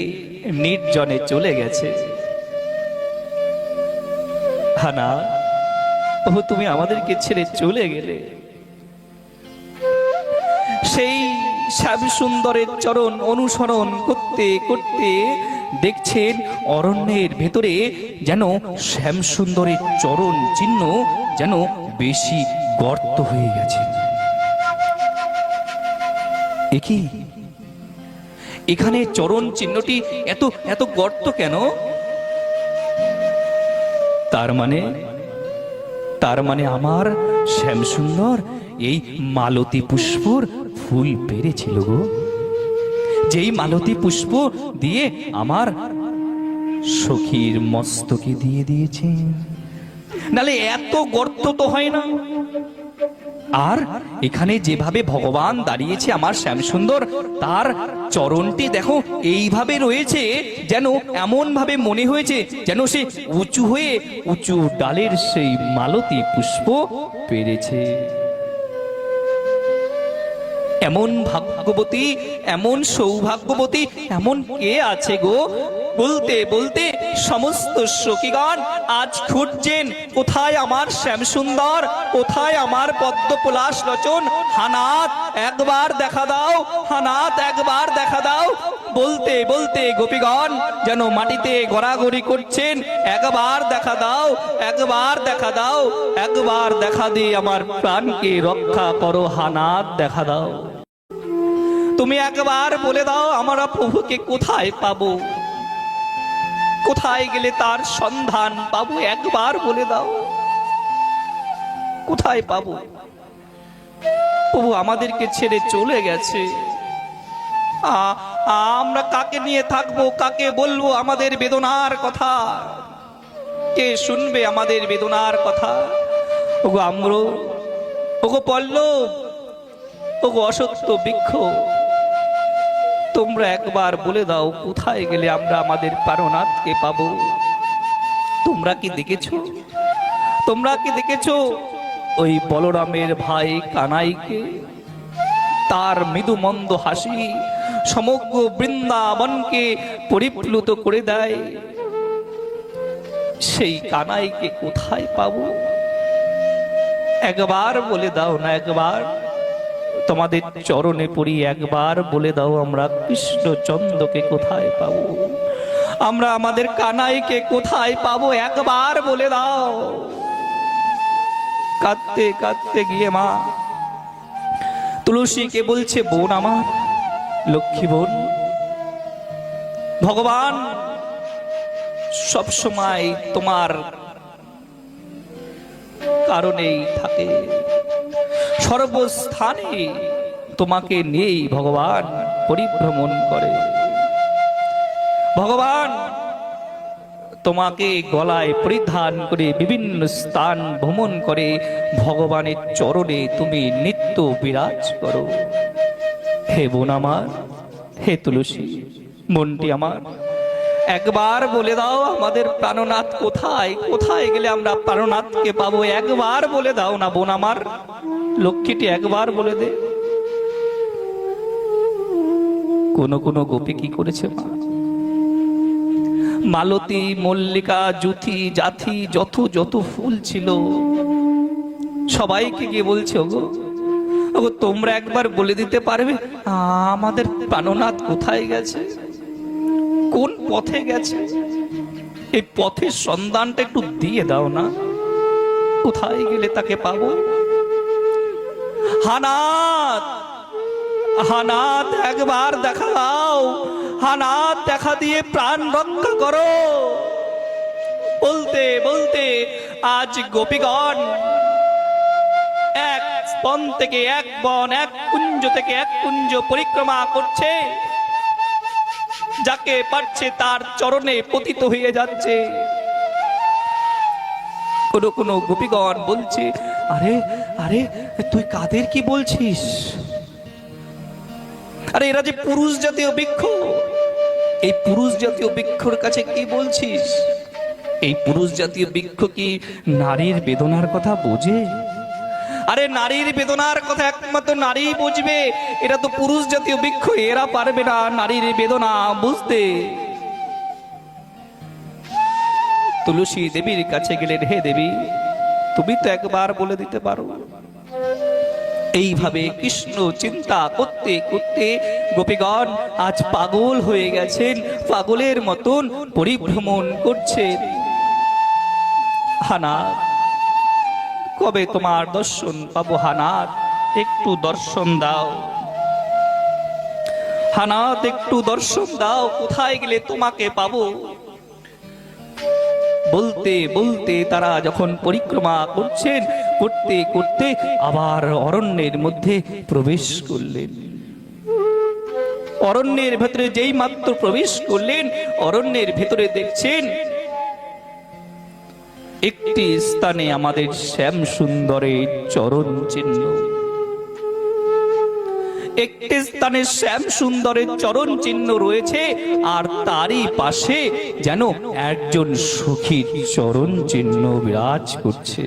নির্জনে চলে গেছে। হানা, প্রভু তুমি আমাদেরকে ছেড়ে চলে গেলে। সেই শ্যাম সুন্দরের চরণ অনুসরণ করতে করতে দেখছেন অরণ্যের ভেতরে যেন শ্যাম সুন্দরের চরণ চিহ্ন যেন বেশি গর্ত হয়ে গেছে। এখানে চরণ চিহ্নটি এত এত গর্ত কেন? তার মানে আমার শ্যাম সুন্দর এই মালতী পুষ্পর ফুল পেরেছিল গো, যেই মালতী পুষ্প দিয়ে আমার সখীর মস্তকে দিয়ে দিয়েছে। নালে এত গর্ত তো হয় না। আর এখানে যেভাবে ভগবান দাঁড়িয়েছে আমার শ্যাম সুন্দর, তার চরণটি দেখো এইভাবে রয়েছে, যেন এমন ভাবে মনে হয়েছে যেন সে উঁচু হয়ে উঁচু ডালের সেই মালতী পুষ্প পেরেছে। এমন ভাগ্যবতী, এমন সৌভাগ্যবতী এমন কে আছে গো? বলতে বলতে সমস্ত সখীগণ আজ খুঁজছেন কোথায় আমার শ্যাম সুন্দর, কোথায় আমার পদ্ম পলাশ লোচন। হানাত একবার দেখা দাও, হানাত একবার দেখা দাও। বলতে বলতে গোপীগণ যেন মাটিতে গড়াগড়ি করছেন, একবার দেখা দাও, একবার দেখা দাও, একবার দেখা দিয়ে আমার প্রাণকে রক্ষা করো। হানাত দেখা দাও, তুমি একবার বলে দাও আমরা প্রভুকে কোথায় পাবো, কোথায় গেলে তার সন্ধান পাবো, একবার বলে দাও কোথায় পাবো। প্রভু আমাদেরকে ছেড়ে চলে গেছে, আমরা কাকে নিয়ে থাকবো, কাকে বলবো আমাদের বেদনার কথা, কে শুনবে আমাদের বেদনার কথা? ওগো আম্র, ওগো পল্লব, ওগো অসত্য বৃক্ষ, তোমরা একবার বলে দাও কোথায় গেলে আমরা আমাদের প্রাণনাথকে পাবো। তোমরা কি দেখেছো, তোমরা কি দেখেছো ওই বলরামের ভাই কানাইকে? তার মৃদু মন্দ হাসি সমগ্র বৃন্দাবনকে পরিপ্লুত করে দেয়। সেই কানাইকে কোথায় পাবো? একবার বলে দাও না, একবার তোমাদের চরণে পড়ি, একবার বলে দাও আমরা কৃষ্ণচন্দ্রকে কোথায় পাবো, আমরা আমাদের কানাইকে কোথায় পাবো, একবার বলে দাও। কাঁদতে কাঁদতে গিয়ে মা তুলসীকে বলছে, বোন আমার, লক্ষ্মী বোন, ভগবান সব সময় তোমার কারণেই থাকে, সর্বস্থানে তোমাকে নিয়েই ভগবান পরিভ্রমণ করে। ভগবান তোমাকে গলায় পরিধান করে বিভিন্ন স্থান ভ্রমণ করে, ভগবানের চরণে তুমি নিত্য বিরাজ করো। হে বোন আমার, হে তুলসী মনটি আমার, একবার বলে দাও আমাদের প্রাণনাথ কোথায়, কোথায় গেলে আমরা প্রাণনাথকে পাবো, একবার বলে দাও না বোন আমার, লক্ষ্মীটি একবার বলে দে। কোন কোন গোপী কি করেছে মা, মালতী, মল্লিকা, জুথি, জাথি, যত যত ফুল ছিল সবাইকে গিয়ে বলছে, ওগো ওগো তোমরা একবার বলে দিতে পারবে আমাদের প্রাণনাথ কোথায় গেছে, কোন পথে গেছে? এই পথের সন্ধানটা একটু দিয়ে দাও না, কোথায় গেলে তাকে পাবো? হানাত, হানাত একবার দেখা দাও, হানাত দেখা দিয়ে প্রাণ রক্ষা করো। বলতে বলতে আজ গোপীগণ এক বন থেকে এক বন, এক কুঞ্জ থেকে এক কুঞ্জ পরিক্রমা করছে, যাকে পাচ্ছে তার চরণে পতিত হয়ে যাচ্ছে। কোন কোন গোপীগণ বলছে, আরে আরে তুই কাদের কি বলছিস? আরে এরা যে পুরুষ জাতীয় বৃক্ষ, এই পুরুষ জাতীয় বৃক্ষর কাছে কি বলছিস? এই পুরুষ জাতীয় বৃক্ষ কি নারীর বেদনার কথা বোঝে? আরে নারীর বেদনার কথা একমাত্র নারী বুঝবে, এরা তো পুরুষ জাতীয় বৃক্ষ, এরা পারবে না নারীর বেদনা বুঝতে। তুলসী দেবীর কাছে গেলেন, হে দেবী তুমি তো একবার বলে দিতে পারো। এইভাবে কৃষ্ণ চিন্তা করতে করতে গোপীগণ আজ পাগল হয়ে গেছেন, পাগলের মতন পরিভ্রমণ করছেন। হানাত, কবে তোমার দর্শন পাবো? হানাত একটু দর্শন দাও, হানাত একটু দর্শন দাও, কোথায় গেলে তোমাকে পাবো? বলতে বলতে তারা যখন পরিক্রমা করছেন, করতে করতে আবার অরণ্যের মধ্যে প্রবেশ করলেন। অরণ্যের ভেতরে যেই মাত্র প্রবেশ করলেন, অরণ্যের ভেতরে দেখছেন একটি স্থানে আমাদের শ্যাম সুন্দরের চরণ চিহ্ন। একটি স্থানে শ্যাম সুন্দরের চরণ চিহ্ন রয়েছে, আর তারই পাশে যেন একজন সখীর চরণ চিহ্ন বিরাজ করছে।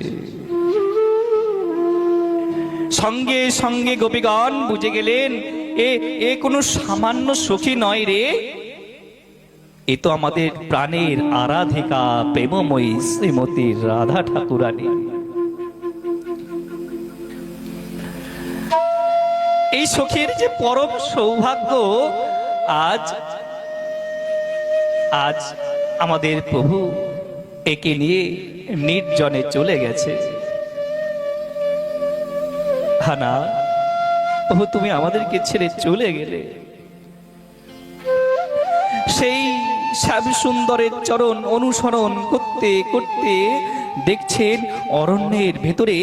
সঙ্গে সঙ্গে গোপীগণ বুঝে গেলেন, এ কোনো সামান্য সখী নয় রে, এ তো আমাদের প্রাণের আরাধিকা প্রেমময়ী শ্রীমতী রাধা ঠাকুরানী। এই সখীর যে পরম সৌভাগ্য, আজ আজ আমাদের প্রভু একে নিয়ে নির্জনে চলে গেছে। হানা, প্রভু তুমি আমাদেরকে ছেড়ে চলে গেলে। সেই শ্যাম সুন্দরের চরণ অনুসরণ করতে করতে দেখছেন অরণ্যের ভেতরে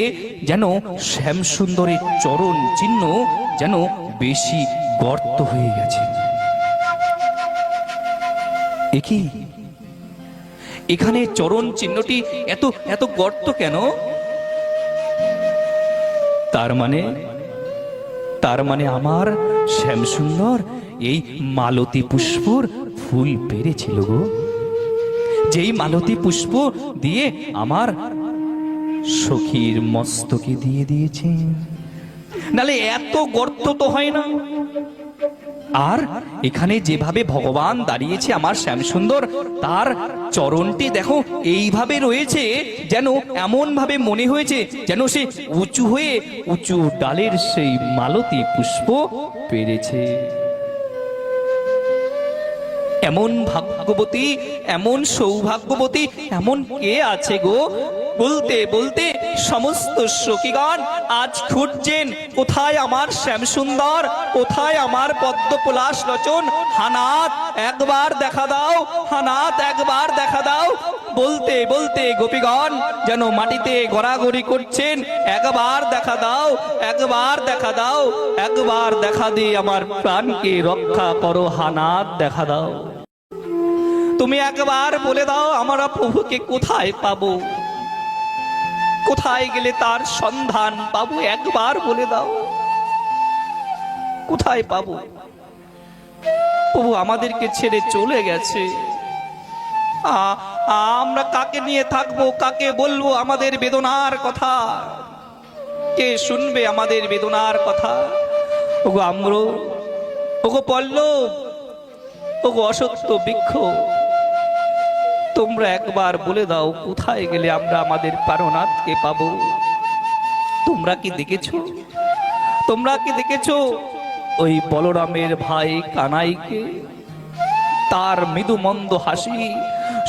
যেন শ্যাম সুন্দরের চরণ চিহ্ন যেন বেশি গর্ত হয়ে গেছে। একই এখানে চরণ চিহ্নটি এত এত গর্ত কেন? তার মানে আমার শ্যাম সুন্দর এই মালতী পুষ্পর ফুল পেরেছিল গো, যেই মালতী পুষ্প দিয়ে আমার সখীর মস্তকে দিয়ে দিয়েছে, নালে এত গর্ত তো হয় না। আর এখানে যেভাবে ভগবান দাঁড়িয়েছে আমার শ্যামসুন্দর, তার চরণটি দেখো এইভাবে রয়েছে, যেন এমন ভাবে মনে হয়েছে যেন সে উঁচু হয়ে উঁচু ডালের সেই মালতী পুষ্প পেরেছে। এমন ভাগ্যবতী, এমন সৌভাগ্যবতী এমন কে আছে গো? বলতে বলতে সমস্ত সখীগণ আজ খুঁজছেন, কোথায় আমার শ্যামসুন্দর, কোথায় আমার পদ্ম পলাশ লোচন? হানাত একবার দেখা দাও, হানাত একবার দেখা দাও। বলতে বলতে গোপীগণ যেন মাটিতে গড়াগড়ি করছেন, একবার দেখা দাও, একবার দেখা দাও, একবার দেখা দিয়ে আমার প্রাণকে রক্ষা করো, হানাত দেখা দাও। তুমি একবার বলে দাও আমরা প্রভুকে কোথায় পাবো, কোথায় গেলে তার সন্ধান পাবো? একবার বলে দাও, কোথায় পাবো? প্রভু আমাদেরকে ছেড়ে চলে গেছে, আমরা কাকে নিয়ে থাকবো, কাকে বলবো আমাদের বেদনার কথা? কে শুনবে আমাদের বেদনার কথা? ওগো আম্র, ওগো পল্লব, ওগো অসত্য বৃক্ষ, তোমরা একবার বলে দাও কোথায় গেলে আমরা আমাদের প্রাণনাথকে পাবো? তোমরা কি দেখেছো? তোমরা কি দেখেছো ওই বলরামের ভাই কানাইকে? তার মৃদু মন্দ হাসি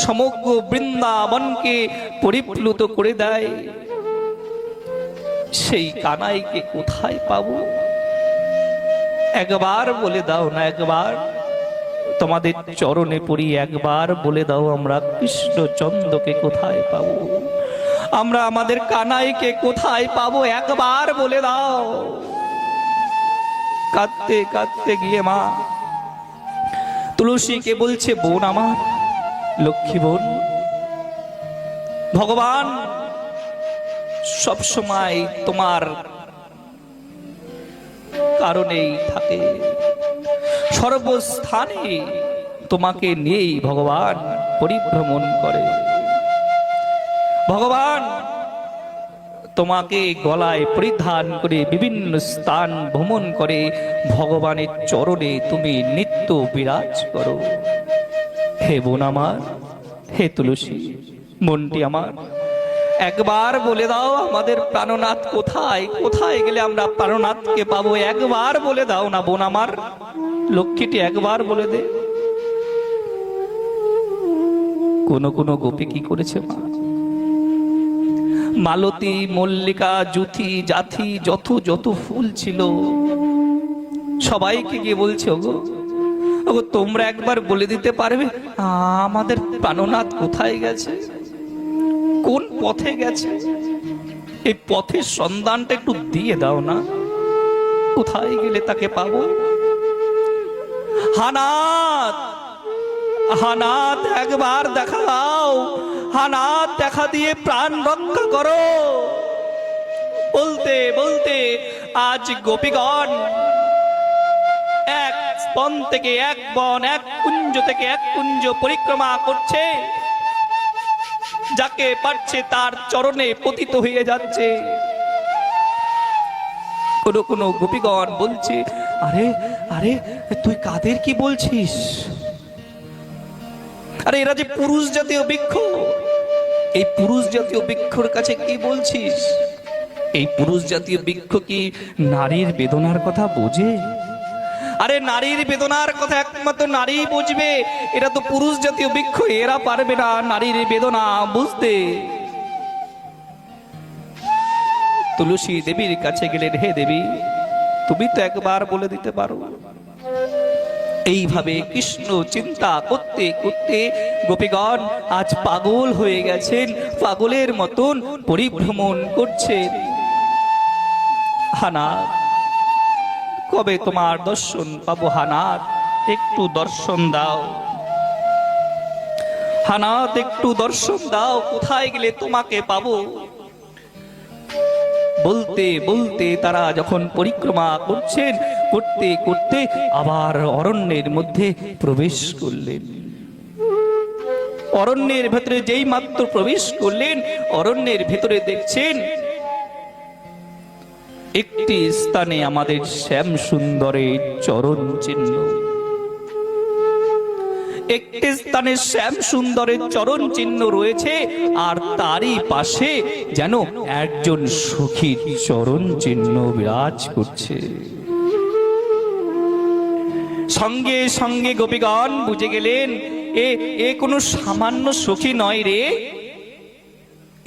সমগ্র বৃন্দাবনকে পরিপ্লুত করে দেয়। সেই কানাইকে কোথায় পাবো? একবার বলে দাও না, একবার তোমাদের চরণে পড়ি, একবার বলে দাও আমরা কৃষ্ণচন্দ্রকে কোথায় পাবো? আমরা আমাদের কানাইকে কোথায় পাবো? একবার বলে দাও। কাঁদতে কাঁদতে গিয়ে মা তুলসীকে বলছে, বোন আমার, লক্ষ্মী বোন, ভগবান সব সময় তোমার কারণেই থাকে, সর্বস্থানে তোমাকে নিয়েই ভগবান পরিভ্রমণ করে। ভগবান তোমাকে গলায় পরিধান করে বিভিন্ন স্থান ভ্রমণ করে, ভগবানের চরণে তুমি নিত্য বিরাজ করো। হে বোন আমার, হে তুলসী মনটি আমার, একবার বলে দাও আমাদের প্রাণনাথ কোথায়? কোথায় গেলে আমরা প্রাণনাথকে পাবো? একবার বলে দাও না বোন আমার, লক্ষ্মীটি একবার বলে দে। কোন কোন গোপী কি করেছে মা? মালতী, মল্লিকা, জুথি, জাথি, যত যত ফুল ছিল সবাইকে গিয়ে বলছে, ওগো ওগো তোমরা একবার বলে দিতে পারবে আমাদের প্রাণনাথ কোথায় গেছে, কোন পথে গেছে? এই পথের সন্ধানটা একটু দিয়ে দাও না, কোথায় গেলে তাকে পাবো? হানাথ, হানাথ একবার দেখা দাও, হানাথ দেখা দিয়ে প্রাণ রক্ষা করো। বলতে বলতে আজ গোপীগণ এক বন থেকে এক বন, এক কুঞ্জ থেকে এক কুঞ্জ পরিক্রমা করছে, যাকে পাচ্ছে তার চরণে পতিত হয়ে যাচ্ছে। কোন কোন গোপীগণ বলছে, আরে আরে তুই কাদের কি বলছিস? আরে এরা যে পুরুষ জাতীয় বৃক্ষ, এই পুরুষ জাতীয় বৃক্ষর কাছে কি বলছিস? এই পুরুষ জাতীয় বৃক্ষ কি নারীর বেদনার কথা বোঝে? আরে নারীর বেদনার কথা একমাত্র নারী বুঝবে, এরা তো পুরুষ জাতীয় বৃক্ষ, এরা পারবে না নারীর বেদনা বুঝতে। তুলসী দেবীর কাছে গেলেন, হে দেবী তুমি তো একবার বলে দিতে পারো। এইভাবে কৃষ্ণ চিন্তা করতে করতে গোপীগণ আজ পাগল হয়ে গেছেন, পাগলের মতন পরিভ্রমণ করছেন। হানাথ কবে তোমার দর্শন পাবো? হানাথ একটু দর্শন দাও, হানাথ একটু দর্শন দাও, কোথায় গেলে তোমাকে পাবো? বলতে বলতে তারা যখন পরিক্রমা করছেন, করতে করতে আবার অরণ্যের মধ্যে প্রবেশ করলেন। অরণ্যের ভেতরে যেই মাত্র প্রবেশ করলেন, অরণ্যের ভেতরে দেখছেন একটি স্থানে আমাদের শ্যাম সুন্দরের চরণ চিহ্ন। একটি স্থানে শ্যাম সুন্দরের চরণ চিহ্ন রয়েছে, আর তারই পাশে যেন একজন সখীর চরণ চিহ্ন বিরাজ করছে। সঙ্গে সঙ্গে গোপীগণ বুঝে গেলেন, এ কোনো সামান্য সখী নয় রে,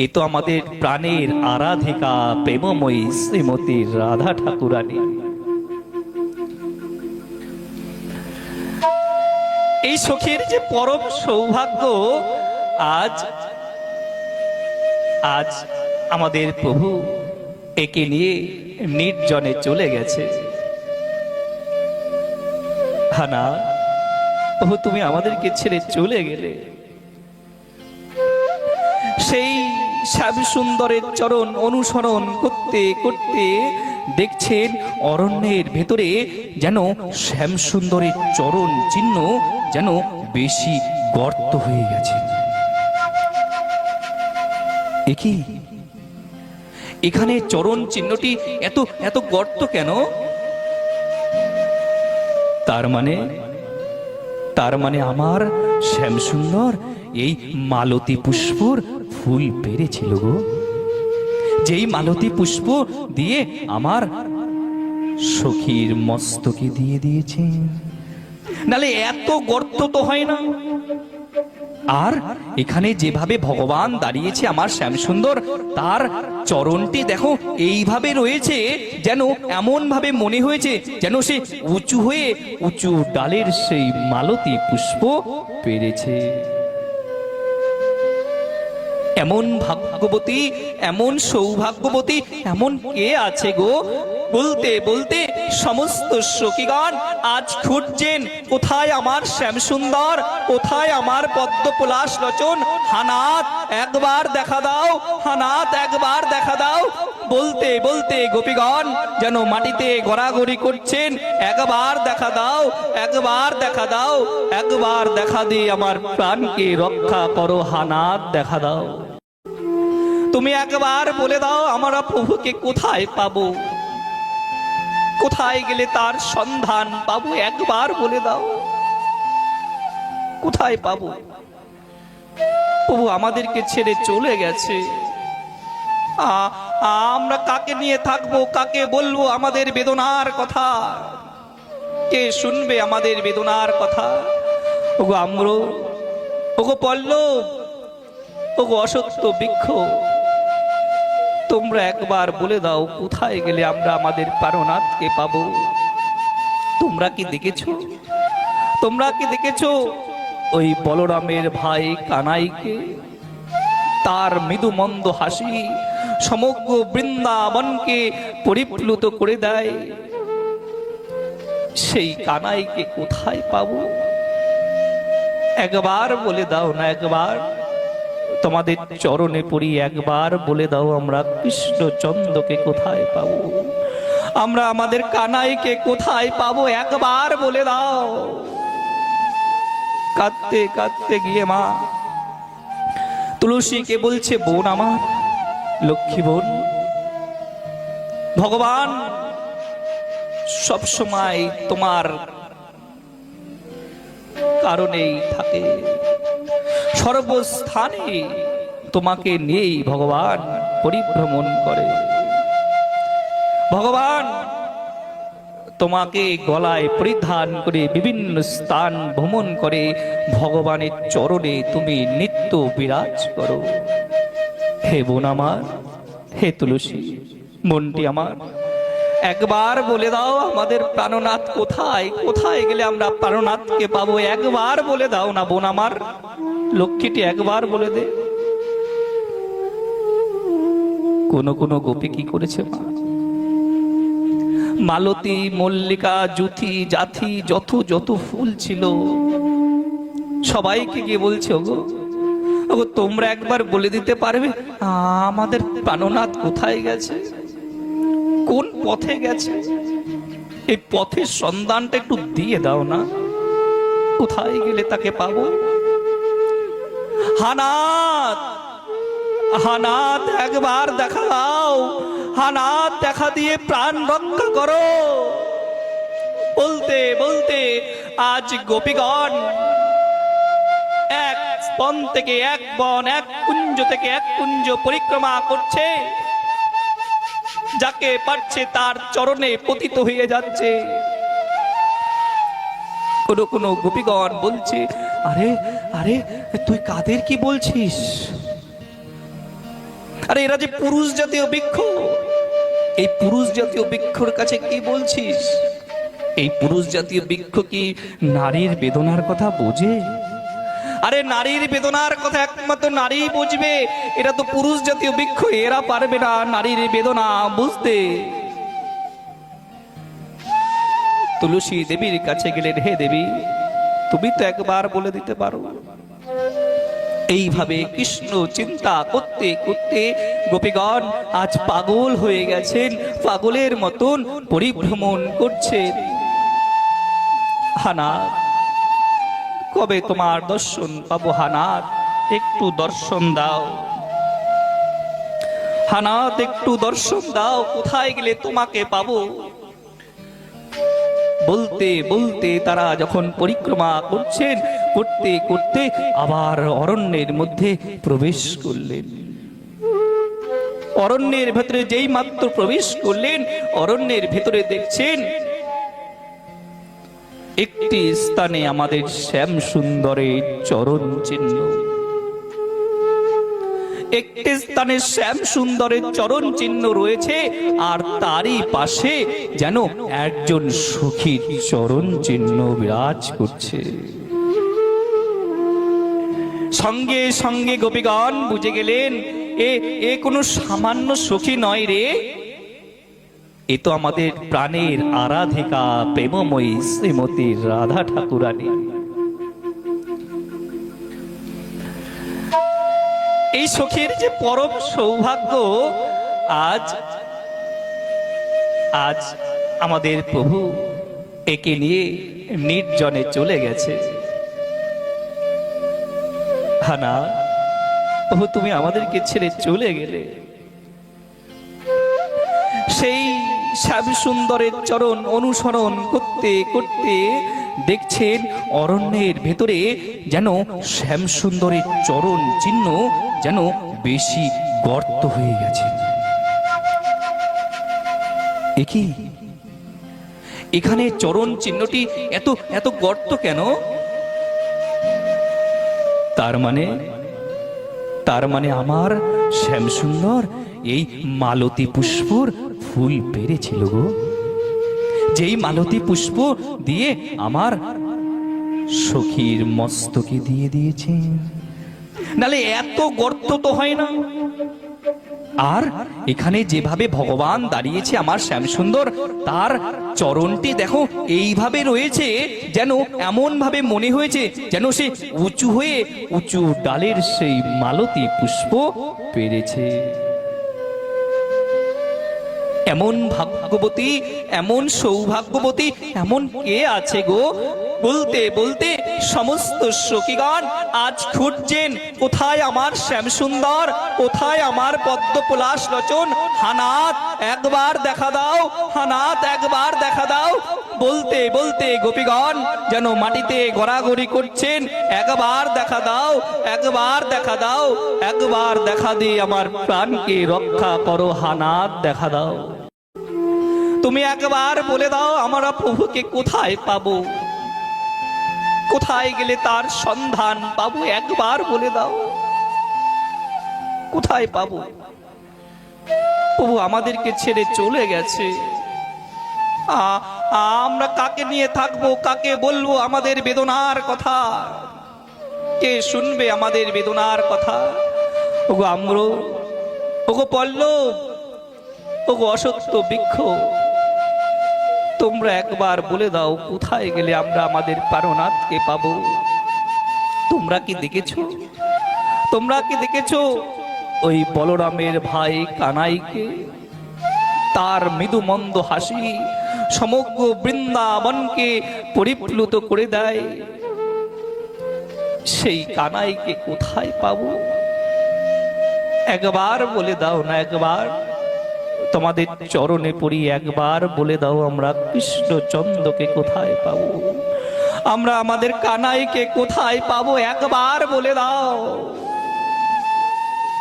এ তো আমাদের প্রাণের আরাধিকা প্রেমময়ী শ্রীমতী রাধা ঠাকুরানী। এই সখীর যে পরম সৌভাগ্য, আজ আজ আমাদের প্রভু একে নিয়ে নির্জনে চলে গেছে। হানা প্রভু তুমি আমাদেরকে ছেড়ে চলে গেলে। সেই শ্যাম সুন্দরের চরণ অনুসরণ করতে করতে দেখছেন অরণ্যের ভেতরে যেন শ্যাম সুন্দরের চরণ চিহ্ন যেন বেশি গর্ত হয়ে গেছে। একই এখানে চরণ চিহ্নটি এত এত গর্ত কেন? তার মানে আমার শ্যাম সুন্দর এই মালতী পুষ্পর ফুল পেরেছিল গো। যেই মালতী পুষ্প দিয়ে আমার সখীর মস্তকে দিয়ে দিয়েছে, নালে এত গর্ত তো হয় না। আর এখানে যেভাবে ভগবান দাঁড়িয়েছে আমার শ্যামসুন্দর, তার চরণটি দেখো এইভাবে রয়েছে, যেন এমন ভাবে মনে হয়েছে যেন সে উঁচু হয়ে উঁচু ডালের সেই মালতী পুষ্প পেরেছে। এমন ভাগ্যবতী, এমন সৌভাগ্যবতী এমন কে আছে গো? বলতে বলতে সমস্ত সখীগণ আজ খুঁজছেন কোথায় আমার শ্যামসুন্দর, কোথায় আমার পদ্মপলাশ লোচন। হানাত একবার দেখা দাও, হানাত একবার দেখা দাও। বলতে বলতে গোপীগণ যেন মাটিতে গড়াগড়ি করছেন, একবার দেখা দাও, একবার দেখা দাও, একবার দেখা দিয়ে আমার প্রাণকে রক্ষা করো, হানাত দেখা দাও। তুমি একবার বলে দাও আমরা প্রভুকে কোথায় পাবো, কোথায় গেলে তার সন্ধান পাবো, একবার বলে দাও কোথায় পাবো। প্রভু আমাদেরকে ছেড়ে চলে গেছে, আমরা কাকে নিয়ে থাকবো, কাকে বলবো আমাদের বেদনার কথা, কে শুনবে আমাদের বেদনার কথা? ওগো আম্র, ওগো পল্লব, ওগো অসত্য বৃক্ষ, তোমরা একবার বলে দাও কোথায় গেলে আমরা আমাদের প্রাণনাথকে পাবো। তোমরা কি দেখেছো, তোমরা কি দেখেছো ওই বলরামের ভাই কানাইকে? তার মৃদু মন্দ হাসি সমগ্র বৃন্দাবনকে পরিপ্লুত করে দেয়। সেই কানাইকে কোথায় পাবো? একবার বলে দাও না, একবার তোমাদের চরণে পড়ি, একবার বলে দাও আমরা কৃষ্ণচন্দ্রকে কোথায় পাবো, আমরা আমাদের কানাইকে কোথায় পাবো, একবার বলে দাও। কাঁদতে কাঁদতে গিয়ে মা তুলসীকে বলছে, বোন আমার, লক্ষ্মী বোন, ভগবান সবসময় তোমার কারণেই থাকে, সর্বস্থানে তোমাকে নিয়েই ভগবান পরিভ্রমণ করে। ভগবান তোমাকে গলায় পরিধান করে বিভিন্ন স্থান ভ্রমণ করে, ভগবানের চরণে তুমি নিত্য বিরাজ করো। হে বোন আমার, হে তুলসী মনটি আমার, একবার বলে দাও আমাদের প্রাণনাথ কোথায়, কোথায় গেলে আমরা প্রাণনাথকে পাবো, একবার বলে দাও না বোন আমার, লক্ষ্মীটি একবার বলে দে। কোন কোন গোপী কি করেছে মা, মালতী, মল্লিকা, জুথি, জাথি, যত যত ফুল ছিল সবাইকে গিয়ে বলছে, ওগো ওগো তোমরা একবার বলে দিতে পারবে আমাদের প্রাণনাথ কোথায় গেছে, কোন পথে গেছে? এই পথের সন্ধানটা একটু দিয়ে দাও না, কোথায় গেলে তাকে পাবো। হানাত, হানাত একবার দেখা দাও, হানাত দেখা দিয়ে প্রাণ রক্ষা করো। বলতে বলতে আজ গোপীগণ এক বন থেকে এক বন, এক কুঞ্জ থেকে এক কুঞ্জ পরিক্রমা করছে, যাকে পাচ্ছে তার চরণে পতিত হয়ে যাচ্ছে। কোন কোন গোপীগণ বলছে, আরে আরে তুই কাদের কি বলছিস? আরে এরা যে পুরুষ জাতীয় বৃক্ষ, এই পুরুষ জাতীয় বৃক্ষর কাছে কি বলছিস? এই পুরুষ জাতীয় বৃক্ষ কি নারীর বেদনার কথা বোঝে? আরে নারীর বেদনার কথা একমাত্র নারী বুঝবে, এরা তো পুরুষ জাতীয় বৃক্ষ, এরা পারবে না নারীর বেদনা বুঝতে। তুলসী দেবীর কাছে গেলেন, হে দেবী তুমি তো একবার বলে দিতে পারো। এইভাবে কৃষ্ণ চিন্তা করতে করতে গোপীগণ আজ পাগল হয়ে গেছেন, পাগলের মতন পরিভ্রমণ করছেন। হানাত, কবে তোমার দর্শন পাবো? হানাত একটু দর্শন দাও, হানাত একটু দর্শন দাও, কোথায় গেলে তোমাকে পাবো। বলতে বলতে তারা যখন পরিক্রমা করছেন, করতে করতে আবার অরণ্যের মধ্যে প্রবেশ করলেন। অরণ্যের ভেতরে যেই মাত্র প্রবেশ করলেন, অরণ্যের ভেতরে দেখছেন একটি স্থানে আমাদের শ্যাম সুন্দরের চরণ চিহ্ন। একটি স্থানে শ্যাম সুন্দরের চরণ চিহ্ন রয়েছে, আর তারই পাশে যেন একজন সখীর চরণ চিহ্ন বিরাজ করছে। সঙ্গে সঙ্গে গোপীগণ বুঝে গেলেন এ কোনো সামান্য সখী নয় রে, এ তো আমাদের প্রাণের আরাধিকা প্রেমময়ী শ্রীমতী রাধা ঠাকুরানী। এই সখীর যে পরম সৌভাগ্য, আজ আজ আমাদের প্রভু একে নিয়ে নির্জনে চলে গেছে। হানা, প্রভু তুমি আমাদেরকে ছেড়ে চলে গেলে। সেই শ্যাম সুন্দরের চরণ অনুসরণ করতে করতে দেখছেন অরণ্যের ভেতরে যেন শ্যাম সুন্দরের চরণ চিহ্ন যেন বেশি গর্ত হয়ে গেছে। একই এখানে চরণ চিহ্নটি এত এত গর্ত কেন? তার মানে আমার শ্যাম সুন্দর এই মালতী পুষ্পর ফুল পেরেছিল গো, যেই মালতী পুষ্প দিয়ে আমার সখীর মস্তকে দিয়ে দিয়েছে। নালে এত গর্ত তো হয় না। আর এখানে যেভাবে ভগবান দাঁড়িয়েছে আমার শ্যাম সুন্দর, তার চরণটি দেখো এইভাবে রয়েছে, যেন এমন ভাবে মনে হয়েছে যেন সে উঁচু হয়ে উঁচু ডালের সেই মালতী পুষ্প পেরেছে। এমন ভাগ্যবতী, এমন সৌভাগ্যবতী এমন কে আছে গো? বলতে বলতে সমস্ত সখীগণ আজ খুঁজছেন কোথায় আমার শ্যাম সুন্দর, কোথায় আমার পদ্ম পলাশ লোচন। হানাত একবার দেখা দাও, হানাত একবার দেখা দাও। বলতে বলতে গোপীগণ যেন মাটিতে গড়াগড়ি করছেন, একবার দেখা দাও, একবার দেখা দাও, একবার দেখা দিয়ে আমার প্রাণকে রক্ষা করো। হানাত দেখা দাও, তুমি একবার বলে দাও আমরা প্রভুকে কোথায় পাবো, কোথায় গেলে তার সন্ধান পাবো, একবার বলে দাও কোথায় পাবো। প্রভু আমাদেরকে ছেড়ে চলে গেছে, আমরা কাকে নিয়ে থাকবো, কাকে বলবো আমাদের বেদনার কথা, কে শুনবে আমাদের বেদনার কথা? ওগো আম্র, ওগো পল্লব, ওগো অসত্য বৃক্ষ, তোমরা একবার বলে দাও কোথায় গেলে আমরা আমাদের প্রাণনাথকে পাবো। তোমরা কি দেখেছো, তোমরা কি দেখেছো ওই বলরামের ভাই কানাইকে? তার মৃদু মন্দ হাসি সমগ্র বৃন্দাবনকে পরিপ্লুত করে দেয়। সেই কানাইকে কোথায় পাবো? একবার বলে দাও না, একবার তোমাদের চরণে পড়ি, একবার বলে দাও আমরা কৃষ্ণচন্দ্রকে কোথায় পাবো, আমরা আমাদের কানাইকে কোথায় পাবো, একবার বলে দাও।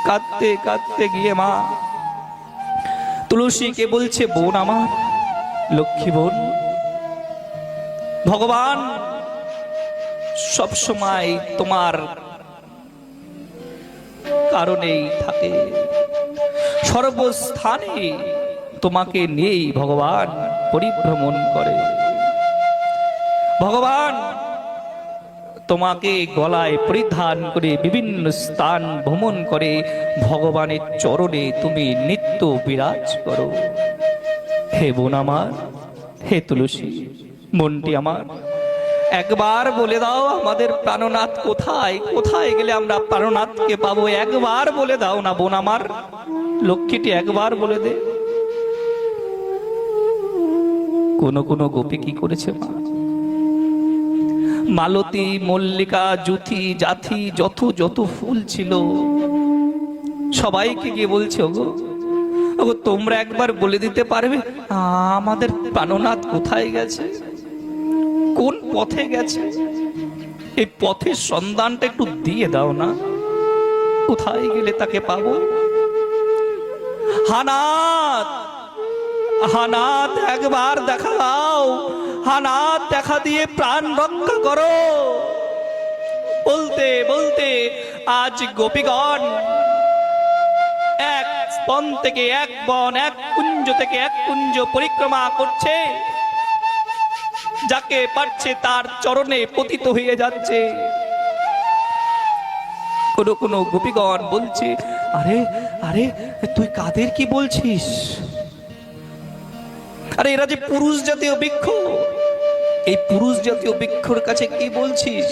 কাঁদতে কাঁদতে গিয়ে মা তুলসীকে বলছে, বোন আমার, লক্ষ্মী বোন, ভগবান সব সময় তোমার কারণেই থাকে, সর্বস্থানে তোমাকে নিয়েই ভগবান পরিভ্রমণ করে। ভগবান তোমাকে গলায় পরিধান করে বিভিন্ন স্থান ভ্রমণ করে, ভগবানের চরণে তুমি নিত্য বিরাজ করো। হে বোন আমার, হে তুলসী মনটি আমার, একবার বলে দাও আমাদের প্রাণনাথ কোথায়, কোথায় গেলে আমরা প্রাণনাথকে পাবো, একবার বলে দাও না বোন আমার, লক্ষ্মীটি একবার বলে দে। কোন কোন গোপী কি করেছে মা, মালতী, মল্লিকা, জুথি, জাথি, যত যত ফুল ছিল সবাইকে গিয়ে বলছে, ওগো ওগো তোমরা একবার বলে দিতে পারবে আমাদের প্রাণনাথ কোথায় গেছে, কোন পথে গেছে? এই পথের সন্ধানটা একটু দিয়ে দাও না, কোথায় গেলে তাকে পাবো। হানাত, হানাত একবার দেখা দাও, হানাত দেখা দিয়ে প্রাণ রক্ষা করো। বলতে বলতে আজ গোপীগণ এক বন থেকে এক বন, এক কুঞ্জ থেকে এক কুঞ্জ পরিক্রমা করছে, যাকে পাচ্ছে তার চরণে পতিত হয়ে যাচ্ছে। কোন কোন গোপীগণ বলছে, আরে আরে তুই কাদের কি বলছিস? আরে এরা যে পুরুষ জাতীয় বৃক্ষ, এই পুরুষ জাতীয় বৃক্ষর কাছে কি বলছিস?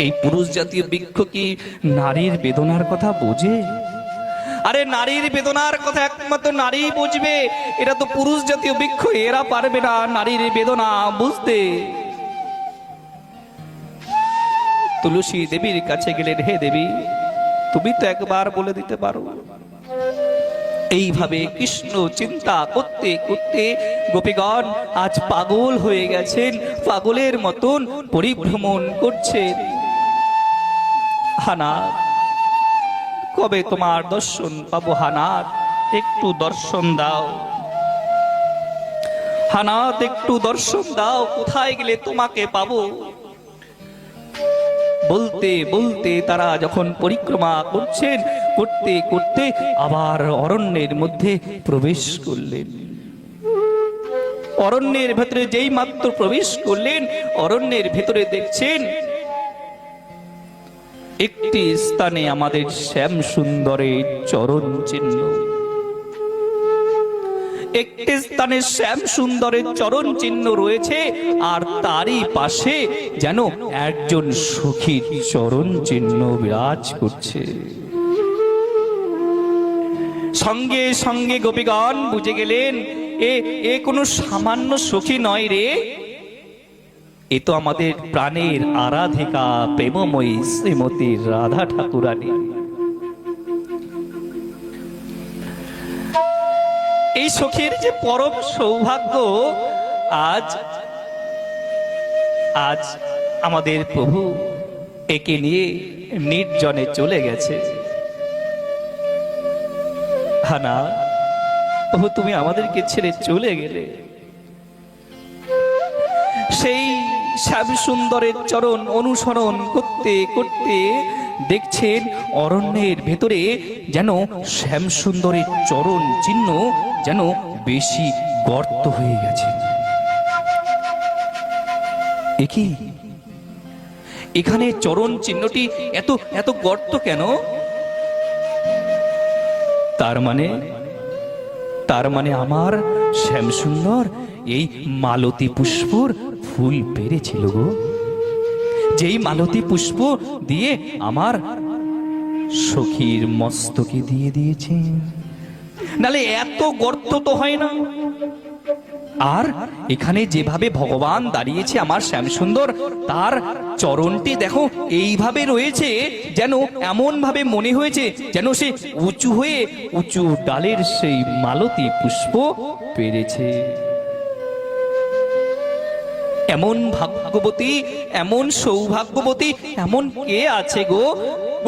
এই পুরুষ জাতীয় বৃক্ষ কি নারীর বেদনার কথা বোঝে? আরে নারীর বেদনার কথা একমাত্র নারী বুঝবে। এরা তো পুরুষ জাতীয় বৃক্ষ, এরা পারবে না নারীর বেদনা বুঝতে। তুলসী দেবীর কাছে গেলেন, হে দেবী, তুমি তো একবার বলে দিতে পারো। এইভাবে কৃষ্ণ চিন্তা করতে করতে গোপীগণ আজ পাগল হয়ে গেছেন, পাগলের মতন পরিভ্রমণ করছেন। হানাত, কবে তোমার দর্শন পাবো? হানাত, একটু দর্শন দাও। হানাত, একটু দর্শন দাও, কোথায় গেলে তোমাকে পাবো? বলতে বলতে তারা যখন পরিক্রমা করছেন, করতে করতে আবার অরণ্যের মধ্যে প্রবেশ করলেন। অরণ্যের ভেতরে যেই মাত্র প্রবেশ করলেন, অরণ্যের ভেতরে দেখছেন একটি স্থানে আমাদের শ্যাম সুন্দরের চরণ চিহ্ন। একটি স্থানে শ্যাম সুন্দরের চরণ চিহ্ন রয়েছে, আর তারই পাশে যেন একজন সখীর চরণ চিহ্ন বিরাজ করছে। সঙ্গে সঙ্গে গোপীগণ বুঝে গেলেন, এ কোনো সামান্য সখী নয় রে, এ তো আমাদের প্রাণের আরাধিকা প্রেমময়ী শ্রীমতী রাধা ঠাকুরানী। এই সখীর যে পরম সৌভাগ্য, আজ আজ আমাদের প্রভু একে নিয়ে নির্জনে চলে গেছে। হানা, প্রভু তুমি আমাদেরকে ছেড়ে চলে গেলে। সেই শ্যাম সুন্দরের চরণ অনুসরণ করতে করতে দেখছেন অরণ্যের ভেতরে যেন শ্যাম সুন্দরের চরণ চিহ্ন যেন বেশি গর্ত হয়ে গেছে। একই এখানে চরণ চিহ্নটি এত এত গর্ত কেন? তার মানে আমার শ্যাম সুন্দর এই মালতী পুষ্পর ফুল পেরেছিল গো, যেই মালতী পুষ্প দিয়ে আমার সখীর মস্তকে দিয়ে দিয়েছে। নালে এত গর্ত তো হয় না। আর এখানে যেভাবে ভগবান দাঁড়িয়েছে আমার শ্যামসুন্দর, তার চরণটি দেখো এইভাবে রয়েছে, যেন এমন ভাবে মনে হয়েছে যেন সে উঁচু হয়ে উঁচু ডালের সেই মালতী পুষ্প পেরেছে। এমন ভাগ্যবতী, এমন সৌভাগ্যবতী এমন কে আছে গো?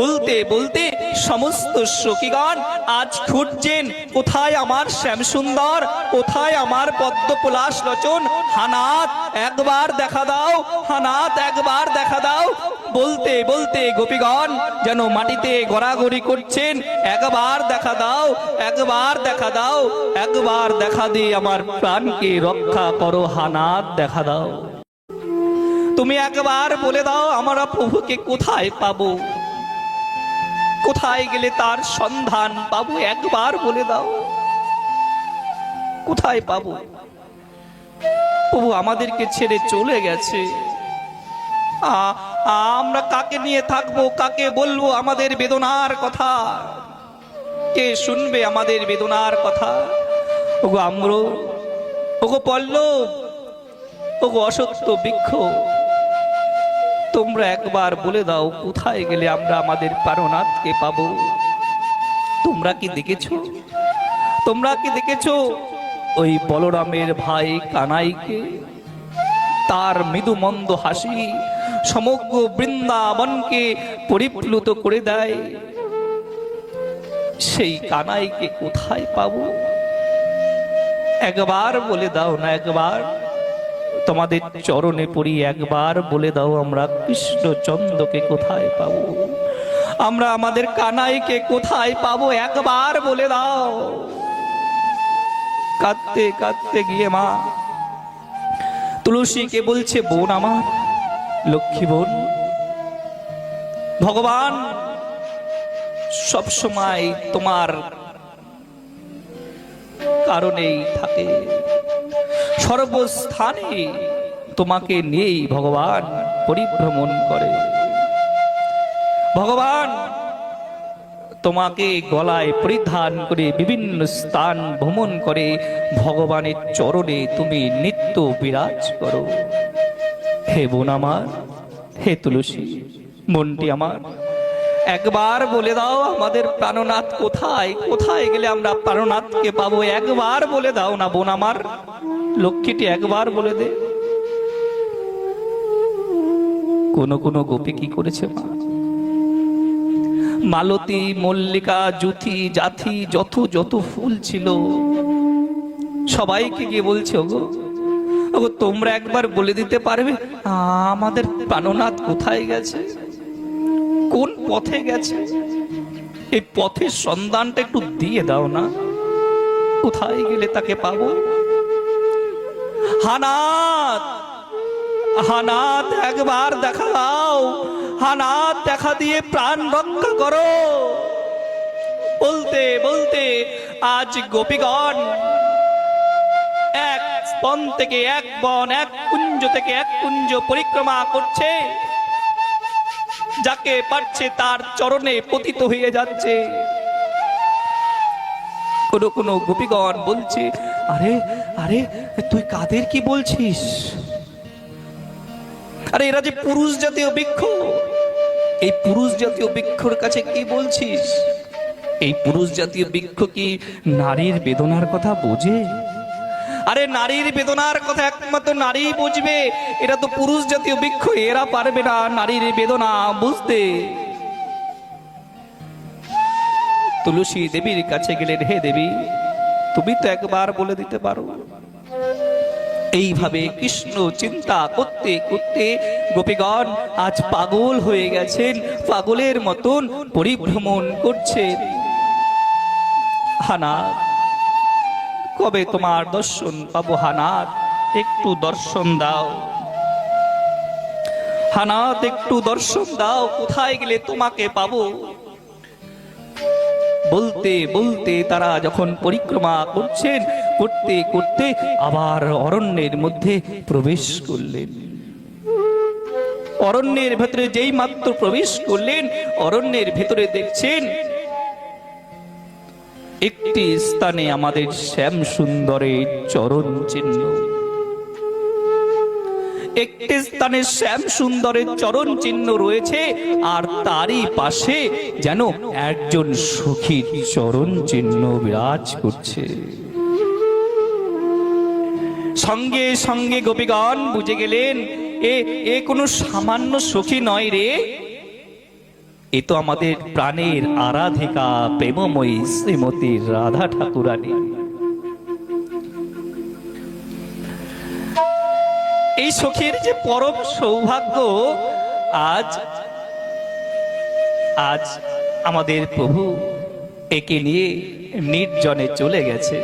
বলতে বলতে সমস্ত সখীগণ আজ খুঁজছেন, কোথায় আমার শ্যামসুন্দর, কোথায় আমার পদ্ম পলাশ লোচন? হানাত একবার দেখা দাও, হানাত একবার দেখা দাও। বলতে বলতে গোপীগণ যেন মাটিতে গড়াগড়ি করছেন, একবার দেখা দাও, একবার দেখা দাও, একবার দেখা দিয়ে আমার প্রাণকে রক্ষা করো। হানাত দেখা দাও, তুমি একবার বলে দাও আমরা প্রভুকে কোথায় পাবো, কোথায় গেলে তার সন্ধান পাবো? একবার বলে দাও, কোথায় পাবো? প্রভু আমাদেরকে ছেড়ে চলে গেছে, আমরা কাকে নিয়ে থাকবো, কাকে বলবো আমাদের বেদনার কথা? কে শুনবে আমাদের বেদনার কথা? ওগো আম্র, ওগো পল্লব, ওগো অসত্য বৃক্ষ, তোমরা একবার বলে দাও কোথায় গেলে আমরা আমাদের প্রাণনাথকে পাবো? তোমরা কি দেখেছো, তোমরা কি দেখেছো ওই বলরামের ভাই কানাইকে? তার মৃদু মন্দ হাসি সমগ্র বৃন্দাবনকে পরিপ্লুত করে দেয়। সেই কানাইকে কোথায় পাবো? একবার বলে দাও না, একবার তোমাদের চরণে পড়ি, একবার বলে দাও আমরা কৃষ্ণচন্দ্রকে কোথায় পাবো, আমরা আমাদের কানাইকে কোথায় পাবো, একবার বলে দাও। কাঁদতে কাঁদতে গিয়ে মা তুলসীকে বলছে, বোন আমার, লক্ষ্মী বোন, ভগবান সব সময় তোমার কারণেই থাকে, সর্বস্থানে তোমাকে নিয়েই ভগবান পরিভ্রমণ করে। ভগবান তোমাকে গলায় পরিধান করে বিভিন্ন স্থান ভ্রমণ করে, ভগবানের চরণে তুমি নিত্য বিরাজ করো। হে বোন আমার, হে তুলসী মনটি আমার, একবার বলে দাও আমাদের প্রাণনাথ কোথায়, কোথায় গেলে আমরা প্রাণনাথকে পাবো, একবার বলে দাও না বোন আমার, লক্ষ্মীটি একবার বলে দে। কোন কোন গোপী কি করেছে মা, মালতী, মল্লিকা, জুথি, জাথি, যত যত ফুল ছিল সবাইকে গিয়ে বলছে, ওগো ওগো তোমরা একবার বলে দিতে পারবে আমাদের প্রাণনাথ কোথায় গেছে, কোন পথে গেছে, এই পথের সন্ধানটা একটু দিয়ে দাও না, কোথায় গেলে তাকে পাবো। হানাথ, হানাথ একবার দেখা দাও, হানাথ দেখা দিয়ে প্রাণ রক্ষা করো। বলতে বলতে আজ গোপীগণ এক বন থেকে এক বন, এক কুঞ্জ থেকে এক কুঞ্জ পরিক্রমা করছে, যাকে পাচ্ছে তার চরণে পতিত হয়ে যাচ্ছে। কোন কোন গোপীগণ বলছে, আরে আরে তুই কাদের কি বলছিস, আরে এরা যে পুরুষ জাতীয় বৃক্ষ, এই পুরুষ জাতীয় বৃক্ষর কাছে কি বলছিস? এই পুরুষ জাতীয় বৃক্ষ কি নারীর বেদনার কথা বোঝে? আরে নারীর বেদনার কথা একমাত্র নারী বুঝবে, এরা তো পুরুষ জাতীয় বৃক্ষ, এরা পারবে না নারীর বেদনা বুঝতে। তুলসী দেবীর কাছে গেলেন, হে দেবী তুমি তো একবার বলে দিতে পারো। এইভাবে কৃষ্ণ চিন্তা করতে করতে গোপীগণ আজ পাগল হয়ে গেছেন, পাগলের মতন পরিভ্রমণ করছেন। হানাথ কবে তোমার দর্শন পাবো, হানাথ একটু দর্শন দাও, হানাথ একটু দর্শন দাও, কোথায় গেলে তোমাকে পাবো। বলতে বলতে তারা যখন পরিক্রমা করছেন, করতে করতে আবার অরণ্যের মধ্যে প্রবেশ করলেন। অরণ্যের ভেতরে যেই মাত্র প্রবেশ করলেন, অরণ্যের ভেতরে দেখছেন একটি স্থানে আমাদের শ্যাম সুন্দরের চরণ চিহ্ন, একটি স্থানে শ্যাম সুন্দরের চরণ চিহ্ন রয়েছে, আর তারই পাশে যেন একজন সখীর চরণ চিহ্ন বিরাজ করছে। সঙ্গে সঙ্গে গোপীগণ বুঝে গেলেন, এ কোনো সামান্য সখী নয় রে, এ তো আমাদের প্রাণের আরাধিকা প্রেমময়ী শ্রীমতী রাধা ঠাকুরানী। এই সখীর যে পরম সৌভাগ্য, আজ আজ আমাদের প্রভু একে নিয়ে নির্জনে চলে গেছে।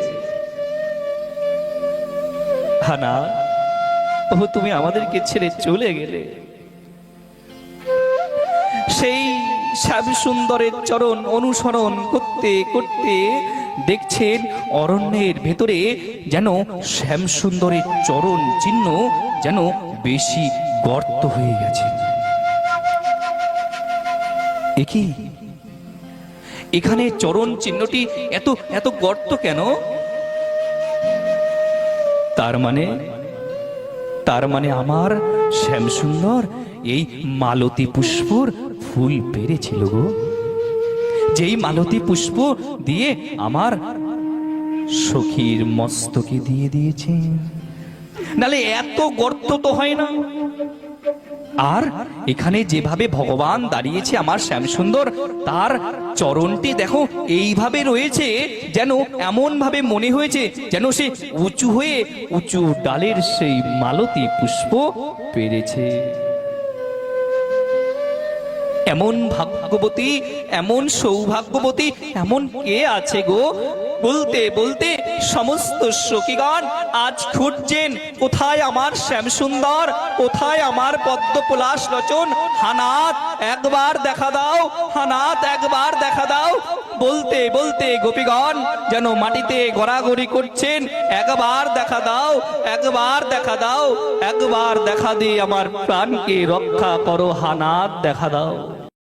হানা প্রভু তুমি আমাদেরকে ছেড়ে চলে গেলে, সেই শ্যাম সুন্দরের চরণ অনুসরণ করতে করতে দেখছেন অরণ্যের ভেতরে যেন শ্যাম সুন্দরের চরণ চিহ্ন যেন বেশি গর্ত হয়ে গেছে। একই এখানে চরণ চিহ্নটি এত এত গর্ত কেন? তার মানে আমার শ্যাম সুন্দর এই মালতী পুষ্পর ফুল পেরেছিল গো, যেই মালতী পুষ্প দিয়ে আমার সখীর মস্তকে দিয়ে দিয়েছে, নালে এত গর্ত তো হয় না। আর এখানে যেভাবে ভগবান দাঁড়িয়েছে আমার শ্যামসুন্দর, তার চরণটি দেখো এইভাবে রয়েছে, যেন এমন ভাবে মনে হয়েছে যেন সে উঁচু হয়ে উঁচু ডালের সেই মালতী পুষ্প পেরেছে। এমন ভাগ্যবতী, এমন সৌভাগ্যবতী এমন কে আছে গো? বলতে বলতে সমস্ত সখীগণ আজ খুঁজছেন কোথায় আমার শ্যামসুন্দর, কোথায় আমার পদ্ম পলাশ লোচন। হানাত একবার দেখা দাও, হানাত একবার দেখা দাও। বলতে বলতে গোপীগণ যেন মাটিতে গড়াগড়ি করছেন, একবার দেখা দাও, একবার দেখা দাও, একবার দেখা দিয়ে আমার প্রাণকে রক্ষা করো, হানাত দেখা দাও।